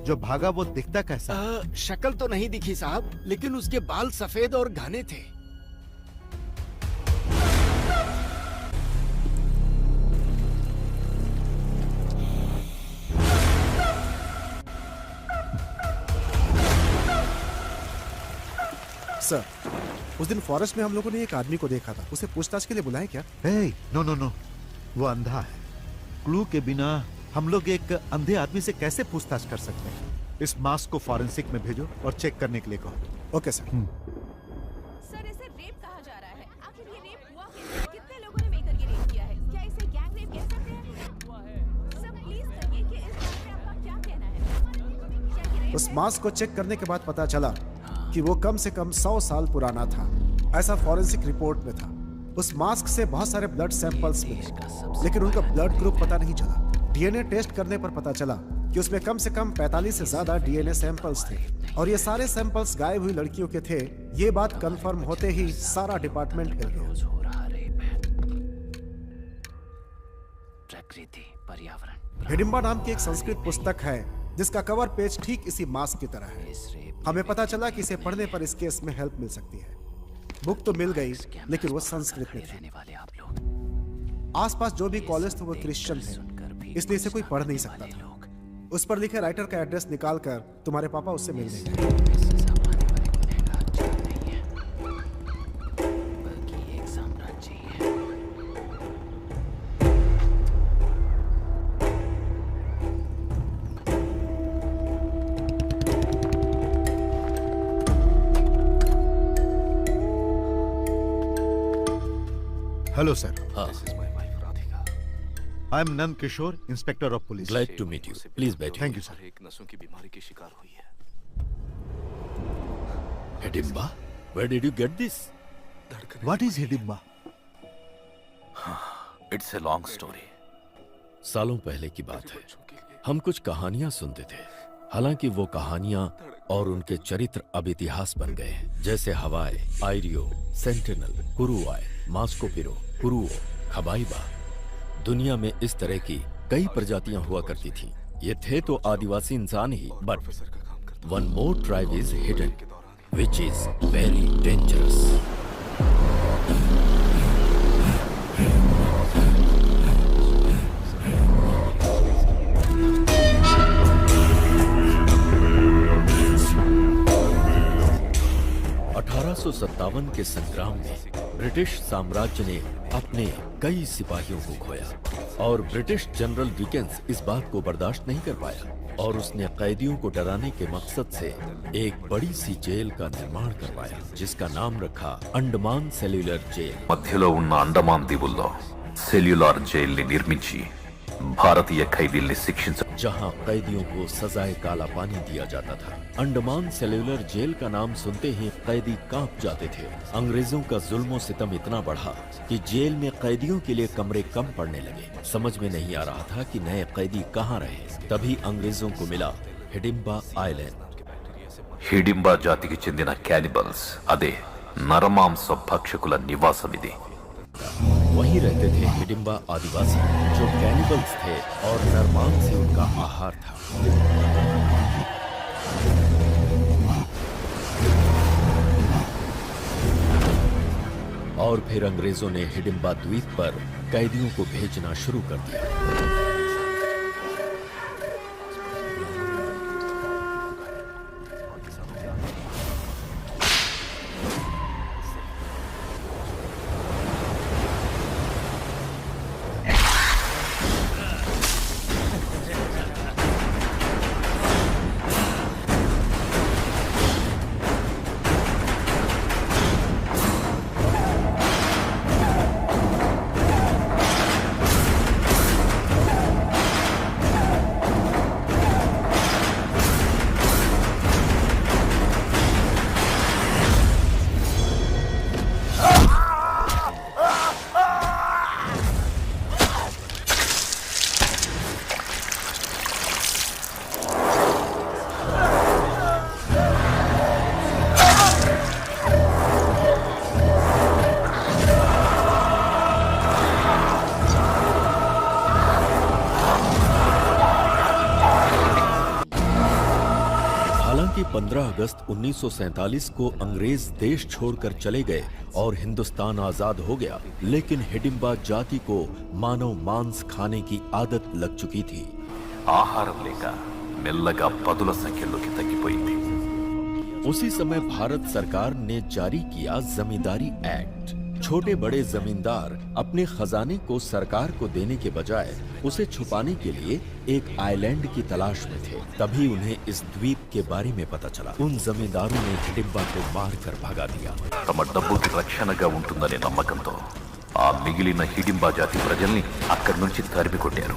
जो भागा वो दिखता कैसा? शक्ल तो नहीं दिखी साहब, लेकिन उसके बाल सफेद और घने थे। सर उस दिन फॉरेस्ट में हम लोगों ने एक आदमी को देखा था, उसे पूछताछ के लिए बुलाए क्या? नो नो नो, वो अंधा है। क्लू के बिना हम लोग एक अंधे आदमी से कैसे पूछताछ कर सकते हैं? इस मास्क को फॉरेंसिक में भेजो और चेक करने के लिए कहो। Okay sir. सर इसे रेप कहा जा रहा है, आखिर ये रेप हुआ कैसे? कितने लोगों ने मिलकर ये रेप किया है? क्या इसे गैंग रेप कह सकते हैं? सर प्लीज कहिए कि इस बारे में आपका क्या कहना है? क्या ये रेप उस मास्क को चेक करने के बाद पता चला कि वो कम से कम 100 साल पुराना था, ऐसा फॉरेंसिक रिपोर्ट में था। उस मास्क से बहुत सारे ब्लड सैंपल्स मिले, लेकिन उनका ब्लड ग्रुप पता नहीं चला। डीएनए टेस्ट करने पर पता चला कि उसमें कम से कम 45 से ज्यादा डीएनए सैंपल्स थे, और ये सारे सैंपल्स गायब हुई लड़कियों के थे। ये बात कंफर्म होते ही सारा डिपार्टमेंट हिल गया। प्रकृति, पर्यावरण। हिडिंबा नाम की एक संस्कृत पुस्तक है जिसका कवर पेज ठीक इसी मास्क की तरह है। हमें पता चला कि इसे पढ़ने पर इस केस में हेल्प मिल सकती है। बुक तो मिल गई, लेकिन वो संस्कृत में थी। आसपास जो भी कॉलेज थे वो क्रिश्चियन थे, इसलिए इसे कोई पढ़ नहीं सकता था। उस पर लिखे राइटर का एड्रेस निकालकर तुम्हारे पापा उससे मिलने गए। Hello sir. I am Nand Kishore, inspector of police. Glad to meet you. Please बैठिए। Thank you sir. एक नसों की बीमारी की शिकार हुई है। Hidimba, where did you get this? What is Hidimba? It's a long story. सालों पहले की बात है, हम कुछ कहानियां सुनते थे। हालांकि वो कहानियां और उनके चरित्र अब इतिहास बन गए हैं, जैसे हवाई, आयरियो, सेंटिनल, कुरुआय, मास्कोपिरो, कुरुओ, खबाइबा। दुनिया में इस तरह की कई प्रजातियां हुआ करती थीं। ये थे तो आदिवासी इंसान ही, but one more tribe is hidden, which is very dangerous. सत्तावन के संग्राम में ब्रिटिश साम्राज्य ने अपने कई सिपाहियों को खोया और ब्रिटिश जनरल डिकेंस इस बात को बर्दाश्त नहीं कर पाया और उसने कैदियों को डराने के मकसद से एक बड़ी सी जेल का निर्माण करवाया, जिसका नाम रखा अंडमान सेल्युलर जेल। మధ్యలో ఉన్న అండమాన్ దీవుల్లో సెల్యులార్ జైల్ని నిర్మించి భారతీయ ఖైదీల్ని శిక్షించ जहां कैदियों को सजाए काला पानी दिया जाता था। अंडमान सेल्यूलर जेल का नाम सुनते ही कैदी कांप जाते थे। अंग्रेजों का जुल्म सितम इतना बढ़ा कि जेल में कैदियों के लिए कमरे कम पड़ने लगे। समझ में नहीं आ रहा था कि नए कैदी कहाँ रहे। तभी अंग्रेजों को मिला हिडिंबा आइलैंड। హిడింబా జాతికి చెందిన క్యానిబల్స్, అదే నరమాంస భక్షకుల నివాసం ఇది. वहीं रहते थे हिडिंबा आदिवासी जो कैनिबल्स थे और नरमांस से उनका आहार था। और फिर अंग्रेजों ने हिडिंबा द्वीप पर कैदियों को भेजना शुरू कर दिया। हालांकि 15 अगस्त 1947 को अंग्रेज देश छोड़कर चले गए और हिंदुस्तान आजाद हो गया, लेकिन हिडिंबा जाति को मानव मांस खाने की आदत लग चुकी थी। ఆహారం లేక మెల్లగా పదుల సంఖ్యలోకి తగ్గిపోయింది. उसी समय भारत सरकार ने जारी किया जमींदारी एक्ट। छोटे बड़े जमींदार अपने खजाने को सरकार को देने के बजाय उसे छुपाने के लिए एक आइलैंड की तलाश में थे। तभी उन्हें इस द्वीप के बारे में पता चला। उन जमींदारों ने हिडिंबा को मारकर भगा दिया। తమ డబ్బుకి రక్షణగా ఉంటుందనే నమ్మకంతో ఆ మిగిలిన హిడింబా జాతి ప్రజల్ని అక్కడి నుంచి తరిమి కొట్టారు.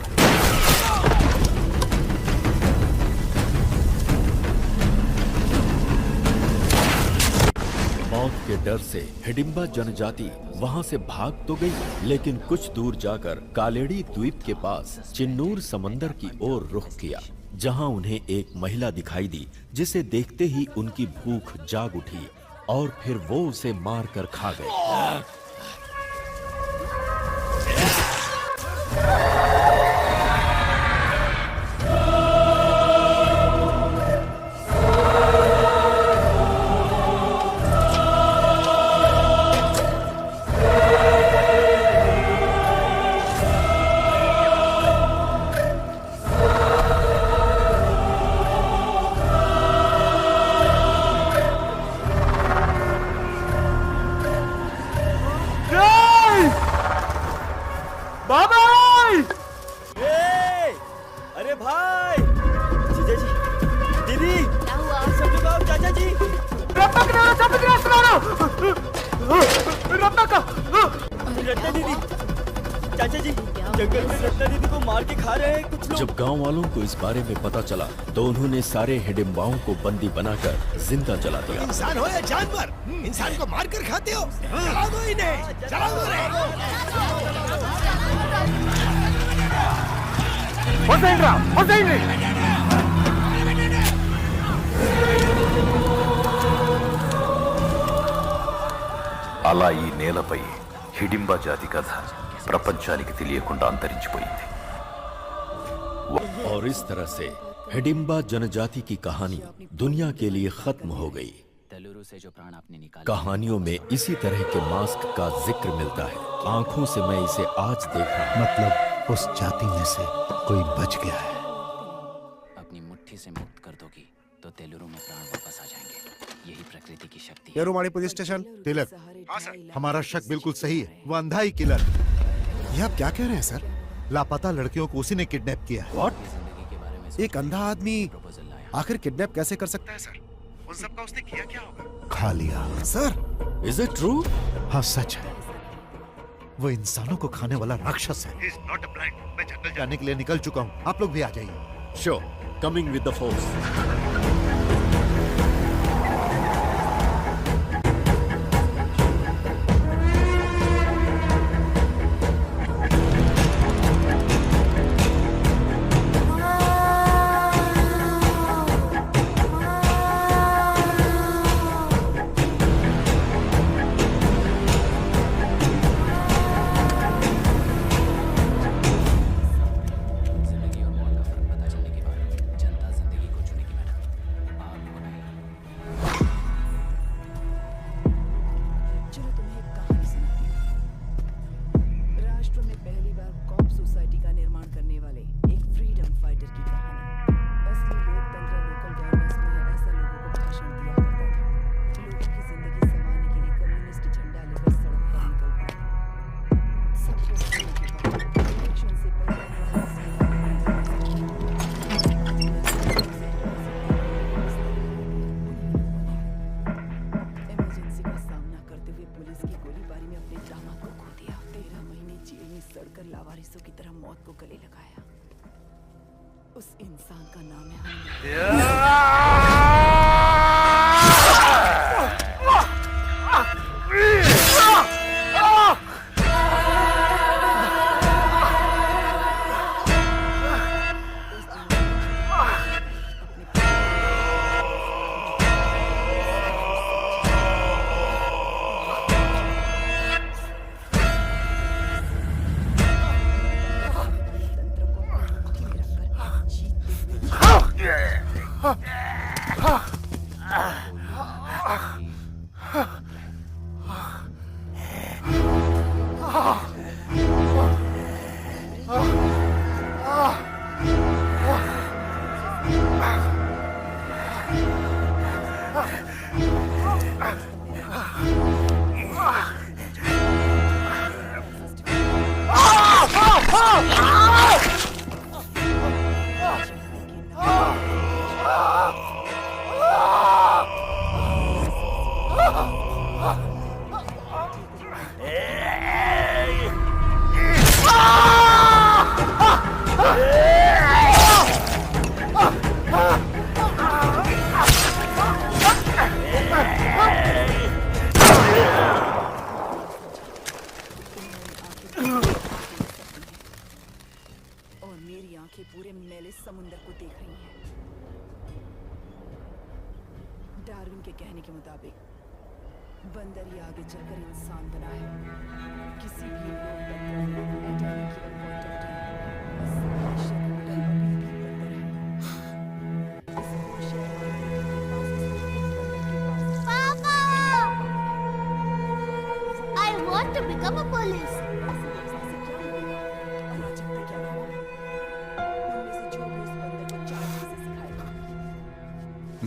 मौत के डर से हिडिंबा जनजाति वहां से भाग तो गई, लेकिन कुछ दूर जाकर कालेड़ी द्वीप के पास चिन्नूर समंदर की ओर रुख किया, जहां उन्हें एक महिला दिखाई दी, जिसे देखते ही उनकी भूख जाग उठी और फिर वो उसे मारकर खा गए। अरे भाई, जीजा जी, दीदी, क्या हुआ? सब लोग आओ, चाचा जी। रत्ना दीदी, चाचा जी, जंगल में रत्ना दीदी को मार के खा रहे हैं कुछ लोग। जब गांव वालों को इस बारे में पता चला तो उन्होंने सारे हिडिंबाओं को बंदी बनाकर जिंदा जला दिया। इंसान हो या जानवर, इंसान को मारकर खाते हो? जला दो इन्हें, जला दो रे। అలా ఈ నేలపై హిడింబా జాతి కథ ప్రపంచానికి తెలియకుండా అంతరించిపోయింది. और इस तरह से हिडिंबा जनजाति की कहानी दुनिया के लिए खत्म हो गई। कहानियों में इसी तरह के मास्क का जिक्र मिलता है। आंखों से मैं इसे आज देख रहा हूं। मतलब उस जाति में से कोई बच गया है। अपनी मुट्ठी से मुक्त कर दोगी तो तेलुरु में प्राण वापस आ जाएंगे। यही प्रकृति की शक्ति है। येरुमाड़ी पुलिस स्टेशन। तिलक, हमारा शक बिल्कुल सही है। वो अंधा ही किलर। ये आप क्या कह रहे हैं सर? लापता लड़कियों को उसी ने किडनैप किया है। What? एक अंधा आदमी आखिर किडनैप कैसे कर सकता है सर? उन सब का उसने किया क्या होगा? खा लिया। Sir, is it true? हाँ, सच है। वो इंसानों को खाने वाला राक्षस है। He's not a blind. मैं जंगल जाने के लिए निकल चुका हूँ, आप लोग भी आ जाइए। Sure, coming with the force.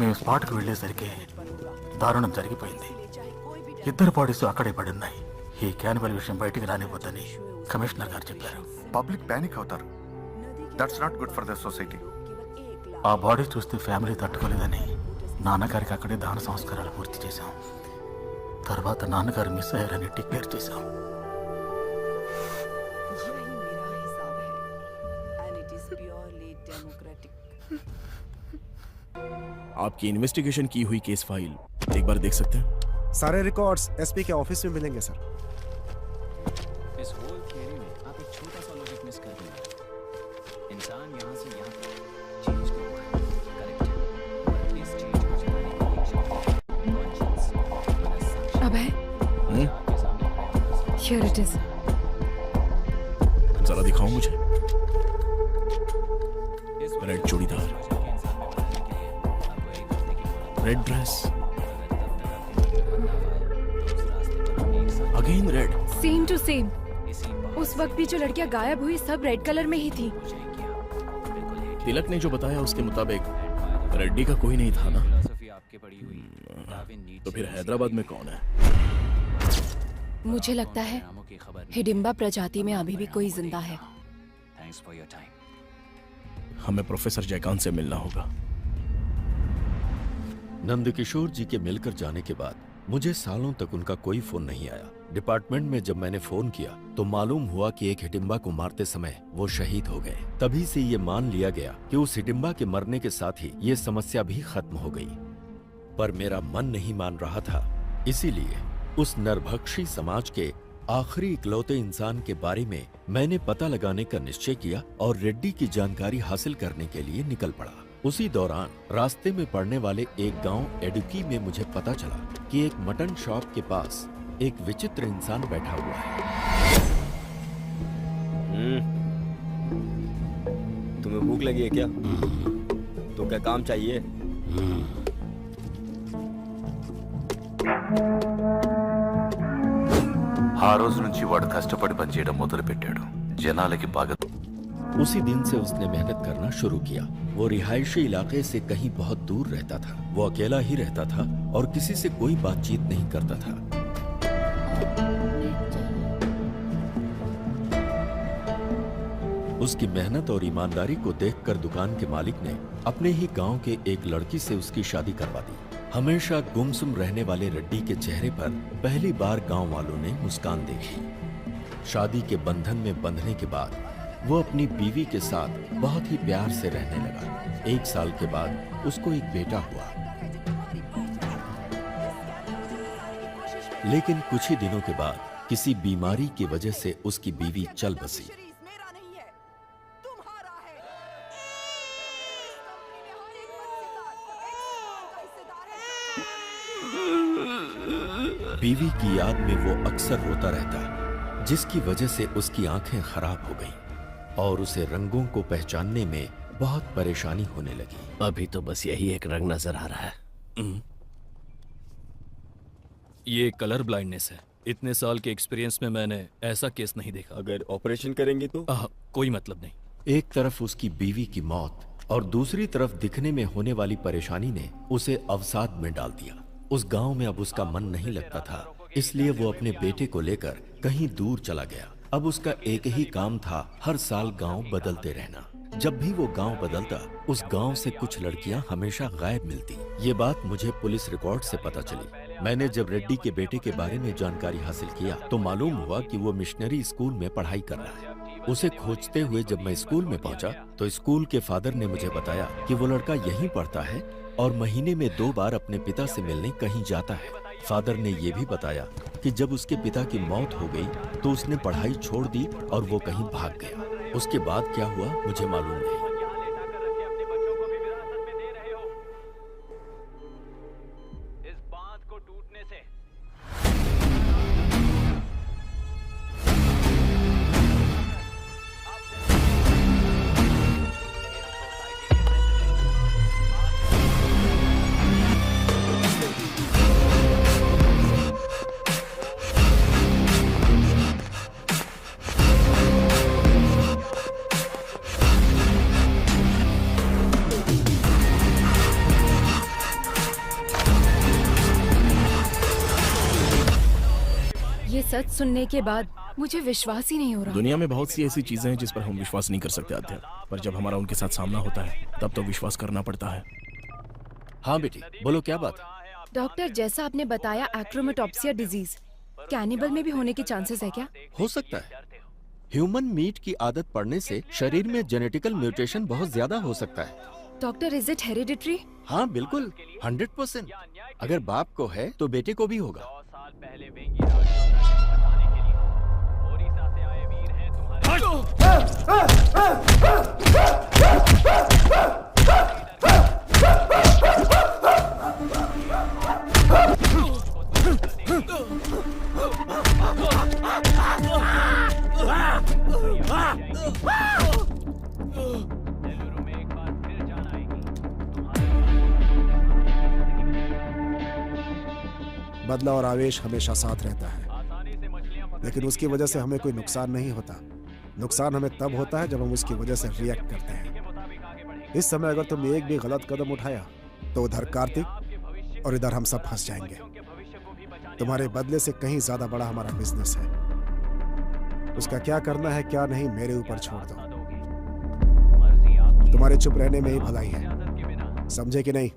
మేము స్పాట్కి వెళ్ళేసరికి దారుణం జరిగిపోయింది. ఇద్దరు బాడీస్ అక్కడే పడి ఉన్నాయి. ఈ క్యానిబల్ విషయం బయటికి రానివ్వద్దని కమిషనర్ గారు చెప్పారు. పబ్లిక్ ప్యానిక్ అవుతారు. That's not good for the society. ఆ బాడీ చూస్తే ఫ్యామిలీ తట్టుకోలేదని నాన్నగారికి అక్కడే దాన సంస్కారాలు పూర్తి చేశాం. తర్వాత నాన్నగారు మిస్ అయ్యారని డిక్లేర్ చేశాం. आपकी इन्वेस्टिगेशन की हुई केस फाइल एक बार देख सकते हैं? सारे रिकॉर्ड्स एसपी के ऑफिस में मिलेंगे सर। इस होल थियरी में आप एक छोटा सा लॉजिक मिस कर दिए। इंसान यहाँ से यहाँ तक चेंज करता है, करेक्ट? और इस चेंज को चलाने के लिए conscious Abhay, here it is. जरा दिखाओ मुझे। Red churidar, red dress, again red, same to same. उस वक्त भी जो लड़कियां गायब हुई सब रेड कलर में ही थी। तिलक ने जो बताया उसके मुताबिक रेड्डी का कोई नहीं था ना? तो फिर हैदराबाद में कौन है? मुझे लगता है हिडिंबा प्रजाति में अभी भी कोई जिंदा है। Thanks for your time. हमें प्रोफेसर जयकांत से मिलना होगा। नंदकिशोर जी के मिलकर जाने के बाद मुझे सालों तक उनका कोई फोन नहीं आया। डिपार्टमेंट में जब मैंने फोन किया तो मालूम हुआ कि एक हिडिंबा को मारते समय वो शहीद हो गए। तभी से ये मान लिया गया कि उस हिडिंबा के मरने के साथ ही ये समस्या भी खत्म हो गई। पर मेरा मन नहीं मान रहा था, इसीलिए उस नरभक्षी समाज के आखिरी इकलौते इंसान के बारे में मैंने पता लगाने का निश्चय किया और रेड्डी की जानकारी हासिल करने के लिए निकल पड़ा। उसी दौरान रास्ते में पड़ने वाले एक गांव एडुकी में मुझे पता चला कि एक मटन शॉप के पास एक विचित्र इंसान बैठा हुआ है। तुम्हें भूख लगी है क्या? तो क्या काम चाहिए? ఆ రోజు నుంచి వాడు కష్టపడి పనిచేయడం మొదలుపెట్టాడు. జనాలకి బాగా उसी दिन से उसने मेहनत करना शुरू किया। वो रिहायशी इलाके से कहीं बहुत दूर रहता था। वो अकेला ही रहता था और किसी से कोई बातचीत नहीं करता था। उसकी मेहनत और ईमानदारी को देखकर दुकान के मालिक ने अपने ही गांव के एक लड़की से उसकी शादी करवा दी। हमेशा गुमसुम रहने वाले रेड्डी के चेहरे पर पहली बार गांव वालों ने मुस्कान देखी। शादी के बंधन में बंधने के बाद वो अपनी बीवी के साथ बहुत ही प्यार से रहने लगा। 1 साल के बाद उसको एक बेटा हुआ। लेकिन कुछ ही दिनों के बाद किसी बीमारी की वजह से उसकी बीवी चल बसी। बीवी की याद में वो अक्सर रोता रहता, जिसकी वजह से उसकी आंखें खराब हो गईं और उसे रंगों को पहचानने में बहुत परेशानी होने लगी। अभी तो बस यही एक रंग नजर आ रहा है। ये कलर ब्लाइंडनेस है। इतने साल के एक्सपीरियंस में मैंने ऐसा केस नहीं देखा। अगर ऑपरेशन करेंगे तो? कोई मतलब नहीं। एक तरफ उसकी बीवी की मौत और दूसरी तरफ दिखने में होने वाली परेशानी ने उसे अवसाद में डाल दिया। उस गांव में अब उसका मन नहीं लगता था, इसलिए वो अपने बेटे को लेकर कहीं दूर चला गया। अब उसका एक ही काम था, हर साल गांव बदलते रहना। जब भी वो गांव बदलता, उस गांव से कुछ लड़कियां हमेशा गायब मिलती। ये बात मुझे पुलिस रिकॉर्ड से पता चली। मैंने जब रेड्डी के बेटे के बारे में जानकारी हासिल किया तो मालूम हुआ कि वो मिशनरी स्कूल में पढ़ाई कर रहा है। उसे खोजते हुए जब मैं स्कूल में पहुंचा तो स्कूल के फादर ने मुझे बताया कि वो लड़का यहीं पढ़ता है और महीने में 2 बार अपने पिता से मिलने कहीं जाता है। फादर ने ये भी बताया कि जब उसके पिता की मौत हो गई तो उसने पढ़ाई छोड़ दी और वो कहीं भाग गया। उसके बाद क्या हुआ मुझे मालूम नहीं। सच सुनने के बाद मुझे विश्वास ही नहीं हो रहा। दुनिया में बहुत सी ऐसी चीजें हैं जिस पर हम विश्वास नहीं कर सकते आध्या, पर जब हमारा उनके साथ सामना होता है तब तो विश्वास करना पड़ता है। हाँ बेटी, बोलो क्या बात? डॉक्टर, जैसा आपने बताया एक्रोमेटोप्सिया डिजीज कैनिबल में भी होने के चांसेस है क्या? हो सकता है। ह्यूमन मीट की आदत पड़ने से शरीर में जेनेटिकल म्यूटेशन बहुत ज्यादा हो सकता है। Doctor, is it hereditary? हाँ बिल्कुल, 100%। अगर बाप को है तो बेटे को भी होगा। बदला और आवेश हमेशा साथ रहता है, लेकिन उसकी वजह से हमें कोई नुकसान नहीं होता। नुकसान हमें तब होता है जब हम उसकी वजह से रिएक्ट करते हैं। इस समय अगर तुमने एक भी गलत कदम उठाया तो उधर कार्तिक और इधर हम सब फंस जाएंगे। तुम्हारे बदले से कहीं ज्यादा बड़ा हमारा बिजनेस है। उसका क्या करना है क्या नहीं मेरे ऊपर छोड़ दो। तुम्हारे चुप रहने में ही भलाई है, समझे कि नहीं?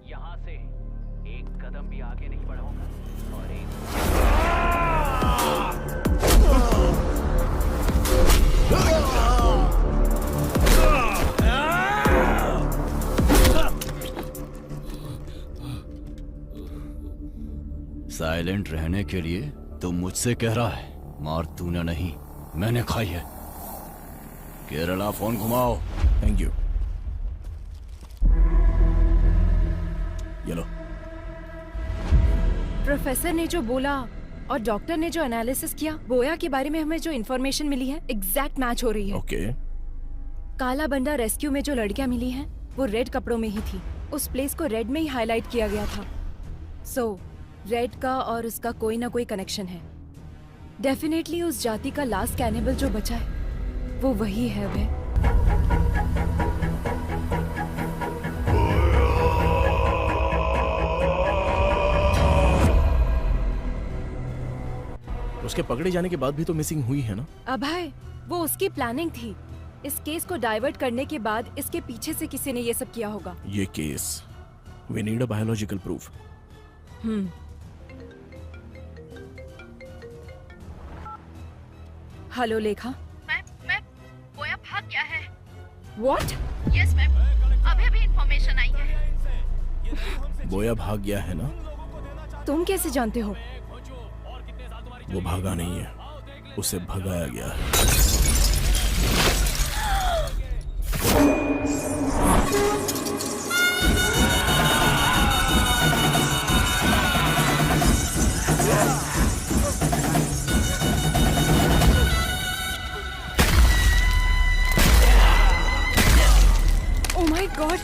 साइलेंट रहने के लिए तू मुझसे कह रहा है, मार तूने नहीं मैंने खाई है। केरला फोन घुमाओ। Thank you. ये लो। प्रोफेसर ने जो बोला और डॉक्टर ने जो एनालिसिस किया, बोया के बारे में हमें जो इन्फॉर्मेशन मिली है एग्जैक्ट मैच हो रही है। ओके। काला बंडा रेस्क्यू में जो लड़कियां मिली हैं वो रेड कपड़ों में ही थी। उस प्लेस को रेड में ही हाईलाइट किया गया था। सो रेड का और उसका कोई ना कोई कनेक्शन है। डेफिनेटली उस जाति का लास्ट कैनिबल जो बचा है वो वही है वे। उसके पकड़े जाने के बाद भी तो मिसिंग हुई है ना? अभय, वो उसकी प्लानिंग थी। इस केस को डाइवर्ट करने के बाद इसके पीछे से किसी ने ये सब किया होगा। ये case, we need a biological proof. Hello Lekha. Ma'am, बोया भाग गया है। What? यस मैम, अभी अभी इंफॉर्मेशन आई है। बोया भाग गया है ना? तुम कैसे जानते हो? वो भागा नहीं है, उसे भगाया गया है। Oh my God!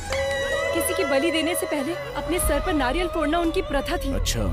किसी की बलि देने से पहले अपने सर पर नारियल फोड़ना उनकी प्रथा थी। अच्छा।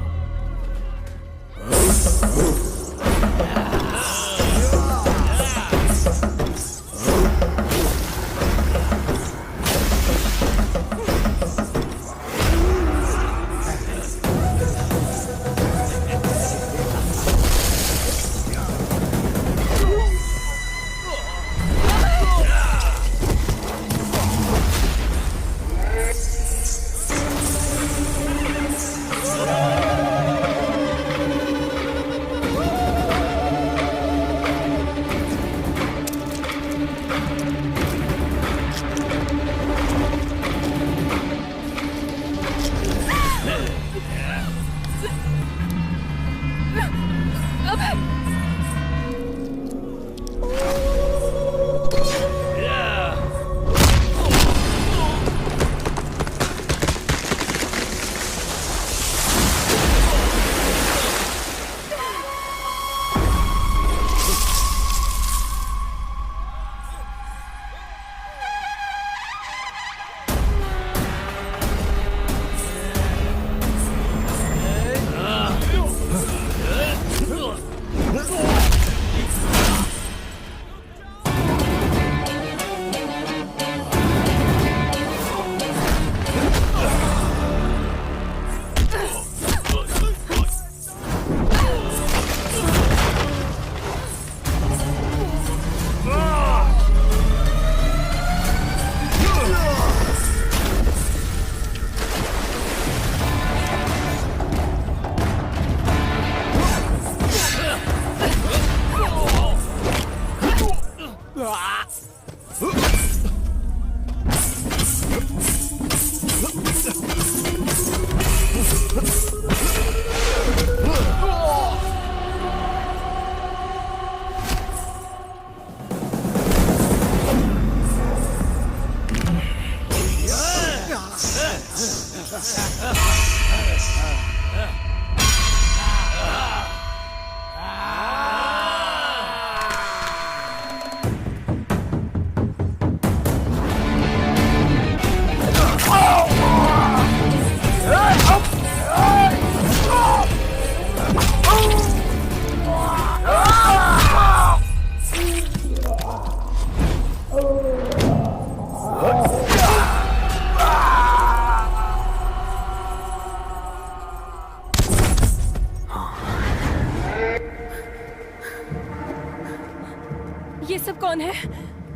ये सब कौन है?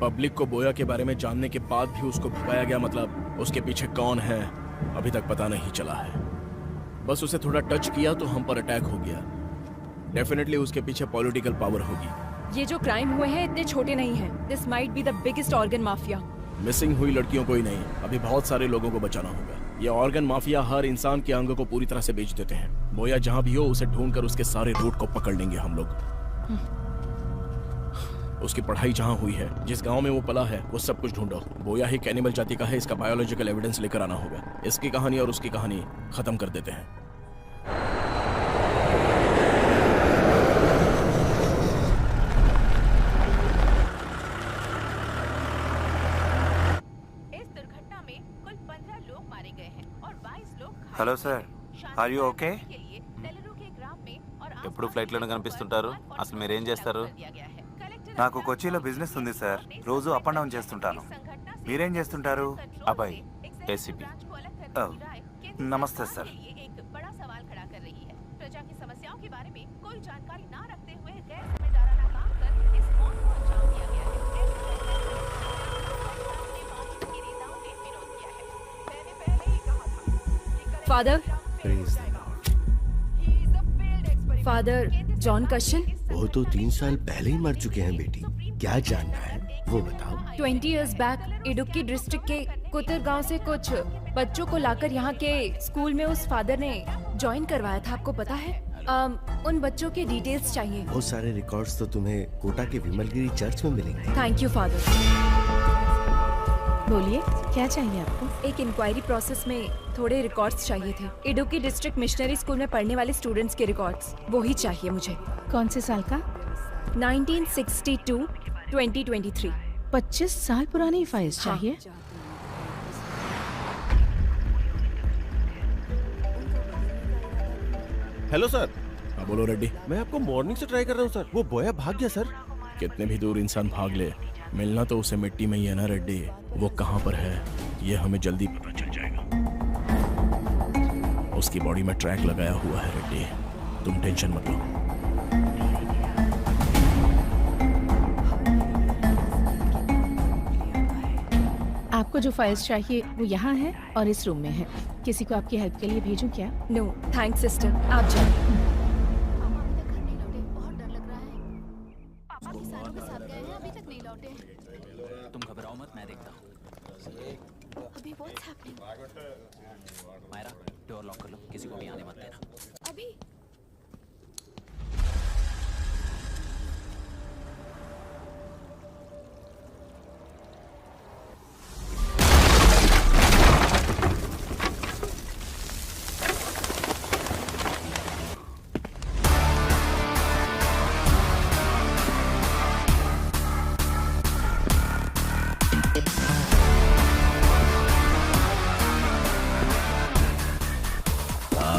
पब्लिक को बोया के बारे में जानने के बाद भी उसको भगाया गया, मतलब उसके पीछे कौन है अभी तक पता नहीं चला है। बस उसे थोड़ा टच किया तो हम पर अटैक हो गया। डेफिनेटली उसके पीछे पॉलिटिकल पावर होगी। ये जो क्राइम हुए हैं इतने छोटे नहीं हैं। This might be the biggest organ mafia. Missing हुई लड़कियों को ही नहीं, अभी बहुत सारे लोगों को बचाना होगा। ये ऑर्गन माफिया हर इंसान के अंग को पूरी तरह से बेच देते हैं। बोया जहां भी हो उसे ढूंढकर उसके सारे रूट को पकड़ लेंगे हम लोग। उसकी पढ़ाई जहां हुई है, जिस गांव में वो पला है, वो सब कुछ ढूंढो। बोया ही कैनिबल जाति का है, इसका बायोलॉजिकल एविडेंस लेकर आना होगा। इसकी कहानी और उसकी कहानी खत्म कर देते हैं। Hello sir, are you okay? ఎప్పుడు ఫ్లైట్లోనే కనిపిస్తుంటారు, అసలు మీరేం చేస్తారు? నాకు కొచ్చిలో బిజినెస్ ఉంది సార్, రోజు అప్ అండ్ డౌన్ చేస్తుంటాను. మీరేం చేస్తుంటారు? అబ్బాయి ఏసీపీ. నమస్తే సార్. फादर, फादर जॉन कशन। वो तो 3 साल पहले ही मर चुके हैं बेटी। क्या जानना है वो बताओ। 20 years बैक इडुक्की डिस्ट्रिक्ट के कुतर गांव से कुछ बच्चों को लाकर यहाँ के स्कूल में उस फादर ने ज्वाइन करवाया था, आपको पता है? उन बच्चों के डिटेल्स चाहिए। वो सारे रिकॉर्ड्स तो तुम्हें कोटा के विमलगिरी चर्च में मिलेंगे। Thank you father. बोलिए, क्या चाहिए आपको? एक इंक्वायरी प्रोसेस में थोड़े रिकॉर्ड्स चाहिए थे। इडुक्की डिस्ट्रिक्ट मिशनरी स्कूल में पढ़ने वाले स्टूडेंट्स के रिकॉर्ड्स, वो ही चाहिए मुझे। कौन से साल का? 1962 2023। 25 साल पुरानी फाइल्स चाहिए। Hello sir. हाँ बोलो रेड्डी। मैं आपको मॉर्निंग से ट्राई कर रहा हूँ सर, वो बोया भाग गया सर। कितने भी दूर इंसान भाग ले, मिलना तो उसे मिट्टी में ही है ना रेड्डी। वो कहाँ पर है ये हमें जल्दी पता चल जाएगा। उसकी बॉडी में ट्रैक लगाया हुआ है रेड्डी, तुम टेंशन मत लो। आपको जो फाइल्स चाहिए वो यहाँ है और इस रूम में है। किसी को आपकी हेल्प के लिए भेजूं क्या? नो थैंक्स सिस्टर, आप जाओ। तुम घबराओ मत, मैं देखता हूँ। अभी what's happening? Myra, door lock कर लो, किसी को भी आने मत देना। अभी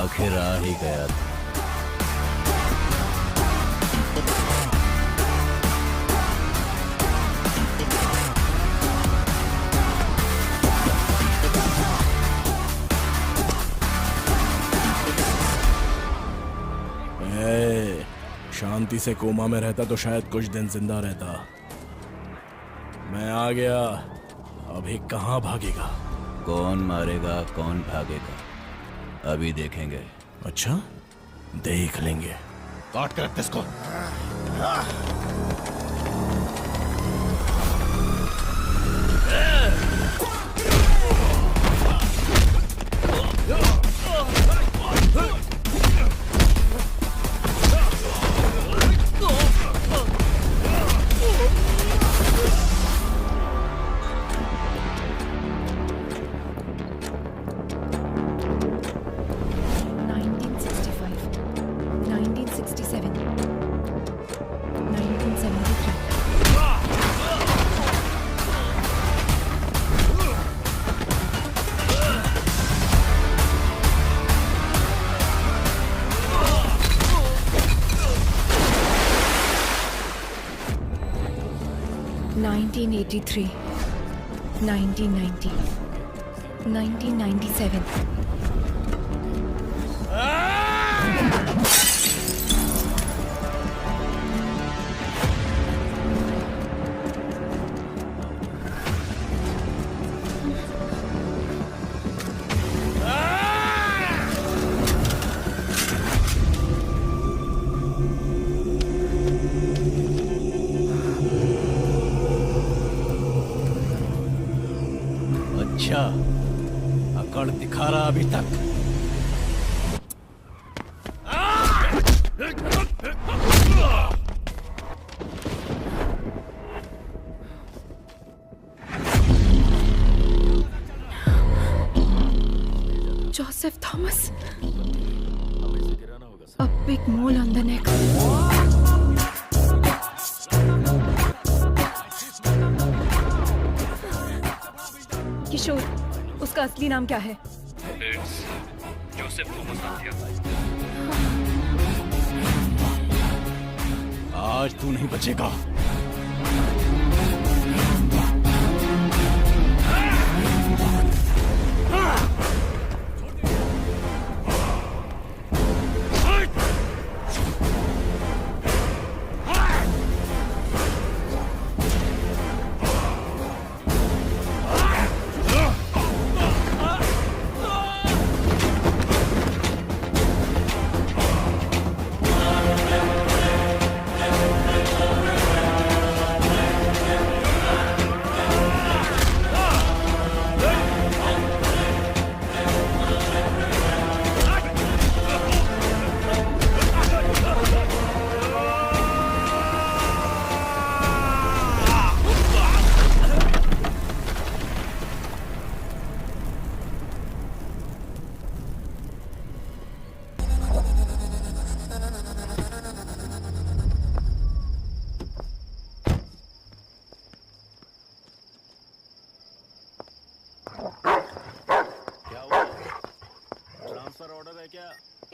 आखिर आ ही गया था। शांति से कोमा में रहता तो शायद कुछ दिन जिंदा रहता। मैं आ गया, अभी कहाँ भागेगा? कौन मारेगा कौन भागेगा अभी देखेंगे। अच्छा, देख लेंगे। काट कर रख इसको। $1983, 1990, 1997. अच्छा, अकड़ दिखा अभी तक? Joseph Thomas. A big mole on the neck. किशोर, उसका असली नाम क्या है? जोसेफ थॉमस आध्या। आज तू नहीं बचेगा।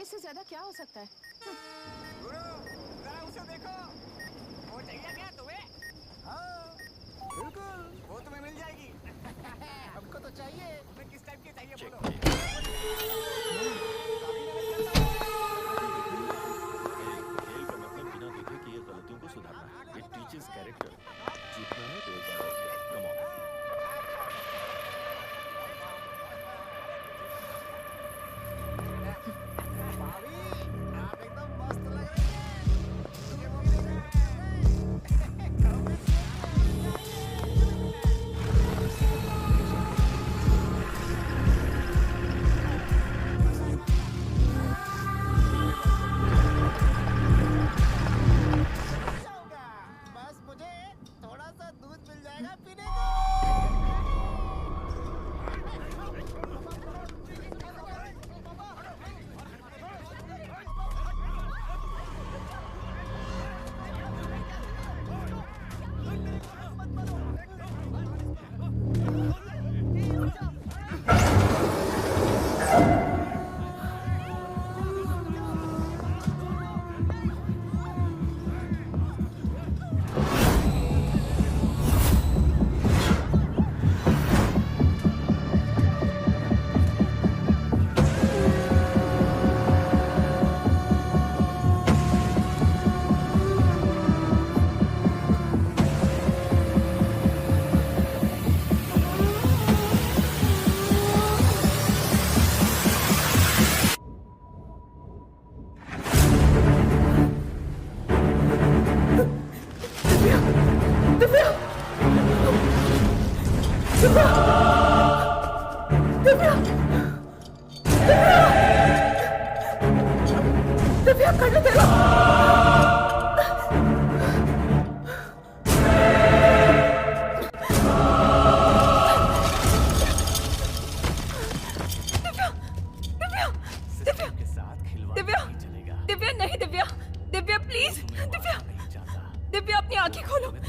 इससे ज्यादा क्या हो सकता है? उसे देखो, वो चाहिए क्या तुम्हें? हाँ, बिल्कुल, वो तुम्हें मिल जाएगी। हमको तो चाहिए, तुम्हें किस टाइप की चाहिए बोलो? खेल का मतलब बिना देखे किए गलतियों को सुधारना। It teaches character. जीतना है तो एक बार come on.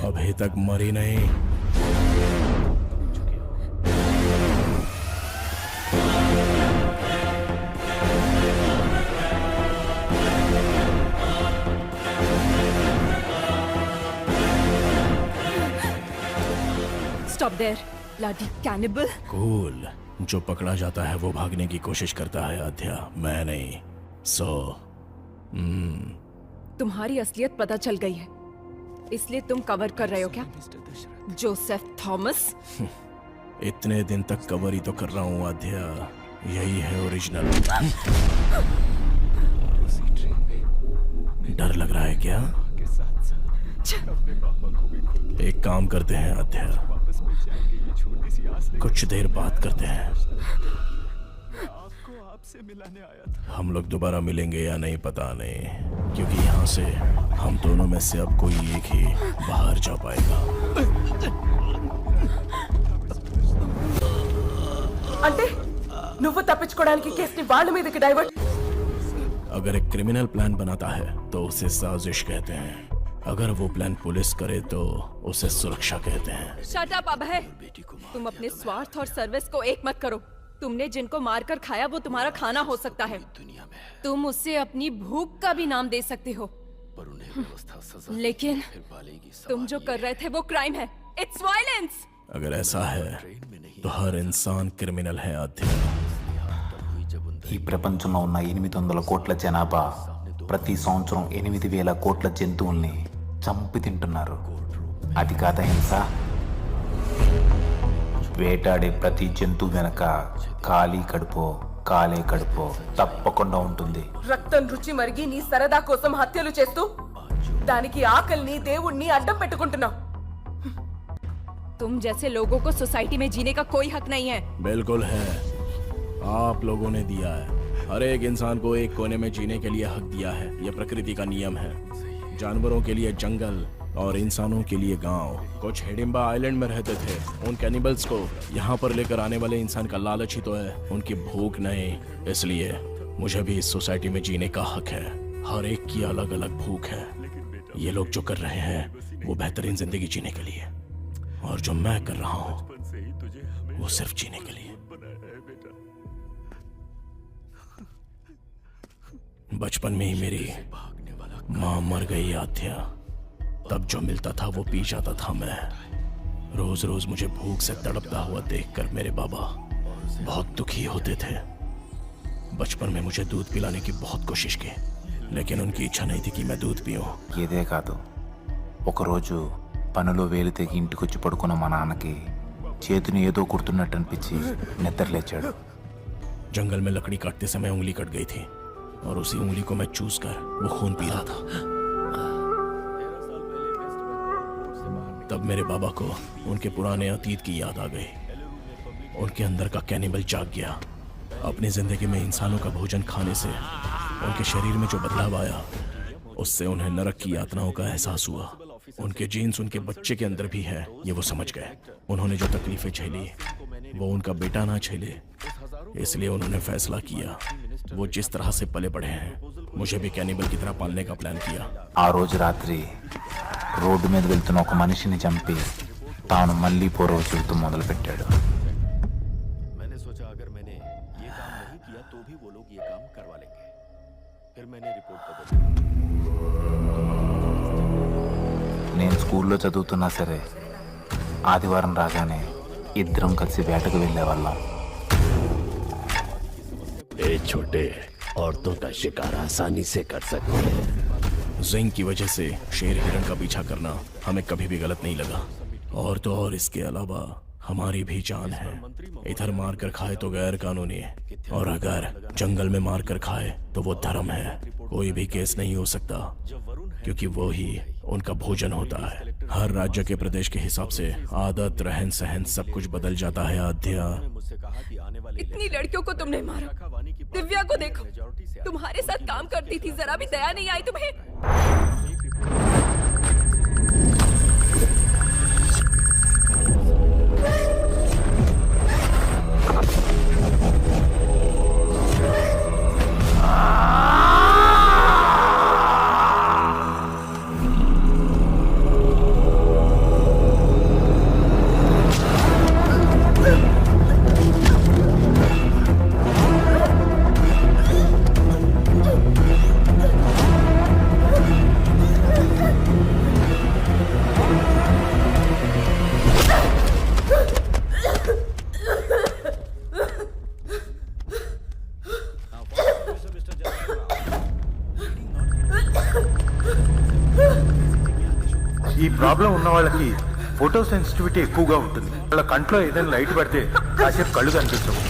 अभी तक मरी नहीं। Stop there, bloody cannibal. Cool, जो पकड़ा जाता है वो भागने की कोशिश करता है आध्या, मैं नहीं। तुम्हारी असलियत पता चल गई है, इसलिए तुम कवर कर रहे हो क्या? Joseph Thomas? इतने दिन तक कवर ही तो कर रहा हूँ आध्या, यही है ओरिजिनल। डर लग रहा है क्या? एक काम करते हैं आध्या, कुछ देर बात करते हैं। आपको आपसे मिलाने आया था। हम लोग दोबारा मिलेंगे या नहीं पता नहीं, क्योंकि यहाँ से हम दोनों में से अब कोई एक ही बाहर जा पाएगा। అంటే నువ్వు తప్పించుకోవడానికి కేసుని వాళ్ళ మీదకి డైవర్ట్ अगर एक क्रिमिनल प्लान बनाता है तो उसे साजिश कहते हैं, अगर वो प्लान पुलिस करे तो उसे सुरक्षा कहते हैं। शट अप अभय, तुम अपने स्वार्थ और सर्विस को एक मत करो। तुमने जिनको मारकर खाया वो तुम्हारा खाना हो सकता है, तुम उससे अपनी भूख का भी नाम दे सकते हो, लेकिन तुम जो कर रहे थे वो क्राइम है। It's violence. अगर ऐसा है तो हर इंसान क्रिमिनल है आध्या। ఈ ప్రపంచంలో ఉన్న 800 కోట్ల జనాభా ప్రతి సంవత్సరం 8,000 కోట్ల జంతువుల్ని చంపి తింటున్నారు. అది కాదా హింస? వేటాడే ప్రతి జంతువు వెనక ఖాళీ కడుపో కాలే కడుపో తప్పకుండా ఉంటుంది. రక్తం రుచి మరిగి నీ సరదా కోసం హత్యలు చేస్తూ దానికి ఆకలిని దేవుణ్ణి అడ్డం పెట్టుకుంటున్నావు. तुम जैसे लोगों को सोसाइटी में जीने का कोई हक नहीं है। बिल्कुल है, आप लोगों ने दिया है। हर एक इंसान को एक कोने में जीने के लिए हक दिया है, यह प्रकृति का नियम है। जानवरों के लिए जंगल और इंसानों के लिए गांव। कुछ हिडिंबा आइलैंड में रहते थे, उन कैनिबल्स को यहाँ पर लेकर आने वाले इंसान का लालच ही तो है, उनकी भूख नहीं। इसलिए मुझे भी इस सोसाइटी में जीने का हक है। हर एक की अलग अलग भूख है। ये लोग जो कर रहे हैं वो बेहतरीन जिंदगी जीने के लिए, और जो मैं कर रहा हूँ वो सिर्फ जीने के लिए। बचपन में ही मेरी माँ मर गई आध्या, तब जो मिलता था वो पी जाता था मैं। रोज रोज मुझे भूख से तड़पता हुआ देखकर मेरे बाबा बहुत दुखी होते थे। बचपन में मुझे दूध पिलाने की बहुत कोशिश की, लेकिन उनकी इच्छा नहीं थी कि मैं दूध पीऊं। ఇదే కాదు, ఒకరోజు పనిలో వేలు తెగి ఇంటికొచ్చి పడుకున్న మా నాన్నకి చేతిని ఏదో కుడుతున్నట్టు అనిపించి నిద్రలేచాడు. जंगल में लकड़ी काटते समय उंगली कट गई थी और उसी उंगली को मैं चूस कर वो खून पी रहा था। तब मेरे बाबा को उनके पुराने अतीत की याद आ गई। उनके अंदर का कैनिबल जाग गया। अपनी जिंदगी में इंसानों का भोजन खाने से उनके शरीर में जो बदलाव आया, उससे उन्हें नरक की यातनाओं का एहसास हुआ। उनके जीन्स उनके बच्चे के अंदर भी है, ये वो समझ गए। उन्होंने जो तकलीफें झेली वो उनका बेटा ना झेले, इसलिए उन्होंने फैसला किया वो जिस तरह से पले बढ़े हैं मुझे भी कैनिबल की तरह पालने का प्लान किया। ఆ రోజు రాత్రి రోడ్డు మీద వెళ్తున్న ఒక మనిషిని చంపి తాను మళ్ళీ పూర్వ జీవితం మొదలు పెట్టాడు. मैंने सोचा अगर मैंने ये काम नहीं किया तो भी वो लोग ये काम करवा लेंगे। फिर मैंने रिपोर्ट बदली। నేను స్కూల్లో చదువుతున్నా సరే ఆదివారం రాగానే ఇద్దరం కలిసి వేటకు వెళ్ళేవాళ్ళం. ए छोटे, औरतों का शिकार आसानी से कर सकते हैं। जिंक की वजह से शेर हिरण का पीछा करना हमें कभी भी गलत नहीं लगा। और तो और इसके अलावा हमारी भी जान है। इधर मार कर खाए तो गैर कानूनी है, और अगर जंगल में मार कर खाए तो वो धर्म है। कोई भी केस नहीं हो सकता, क्योंकि वो ही उनका भोजन होता है। हर राज्य के प्रदेश के हिसाब से आदत, रहन सहन सब कुछ बदल जाता है आध्या। इतनी लड़कियों को तुमने मारा। दिव्या को देखो, तुम्हारे साथ काम करती थी, जरा भी दया नहीं आई तुम्हें? ఈ ప్రాబ్లం ఉన్న వాళ్ళకి ఫోటో సెన్సిటివిటీ ఎక్కువగా ఉంటుంది. వాళ్ళ కంట్లో ఏదైనా లైట్ పడితే కాసేపు కళ్ళు కనిపిస్తావు.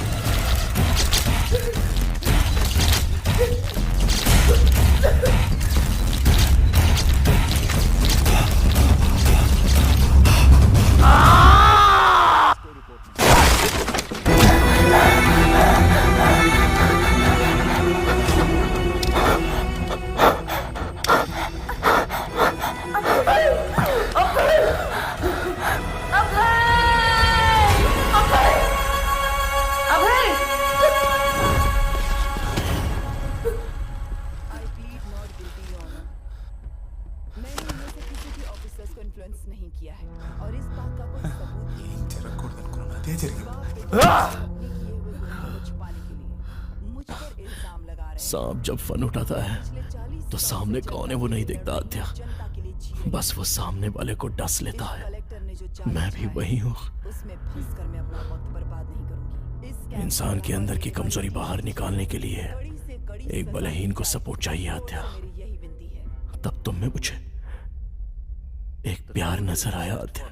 सेंस नहीं किया है और इस बात का कोई सबूत सांप जब फन उठाता है तो सामने कौन है वो नहीं दिखता आद्या, बस वो सामने वाले को डस लेता है। मैं भी वही हूँ। इंसान के अंदर की कमजोरी बाहर निकालने के लिए एक बलहीन को सपोर्ट चाहिए आद्या। तब तुम में मुझे एक प्यार नजर आया आद्या।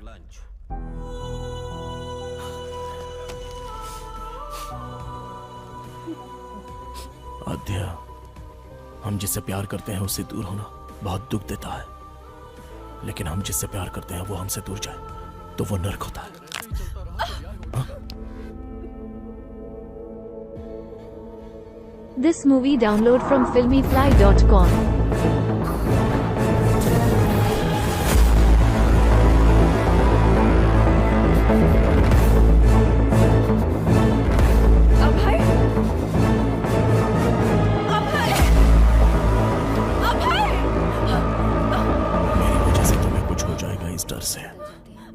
आद्या, हम जिससे प्यार करते हैं उससे दूर होना बहुत दुख देता है, लेकिन हम जिससे प्यार करते हैं वो हमसे दूर जाए तो वो नर्क होता है। This movie download from filmyfly.com. से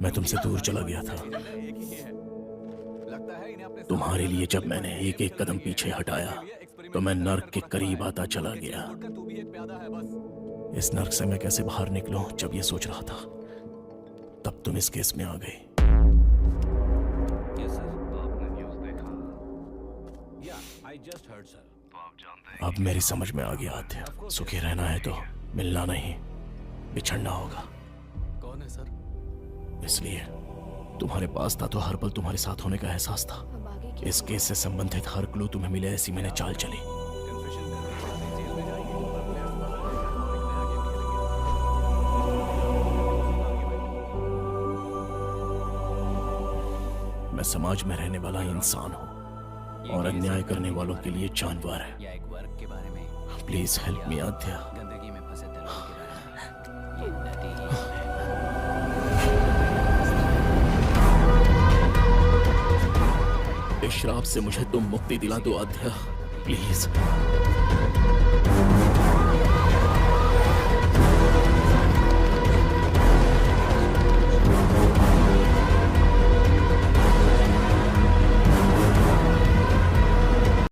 मैं तुमसे दूर चला गया था। तुम्हारे लिए जब मैंने एक एक कदम पीछे हटाया तो मैं नर्क के करीब आता चला गया। इस नर्क से मैं कैसे बाहर निकलूं जब ये सोच रहा था तब तुम इस केस में आ गई। अब मेरी समझ में आ गया आद्या, सुखी रहना है तो मिलना नहीं बिछड़ना होगा। कौन है सर? इसलिए तुम्हारे पास था तो हर पल तुम्हारे साथ होने का एहसास था। इस केस से संबंधित हर क्लू तुम्हें मिले ऐसी मैंने चाल चली। मैं समाज में रहने वाला इंसान हूँ और अन्याय करने वालों के लिए जानवर है। प्लीज हेल्प मी आद्या। इस श्राप से मुझे तुम मुक्ति दिला दो आद्या, प्लीज।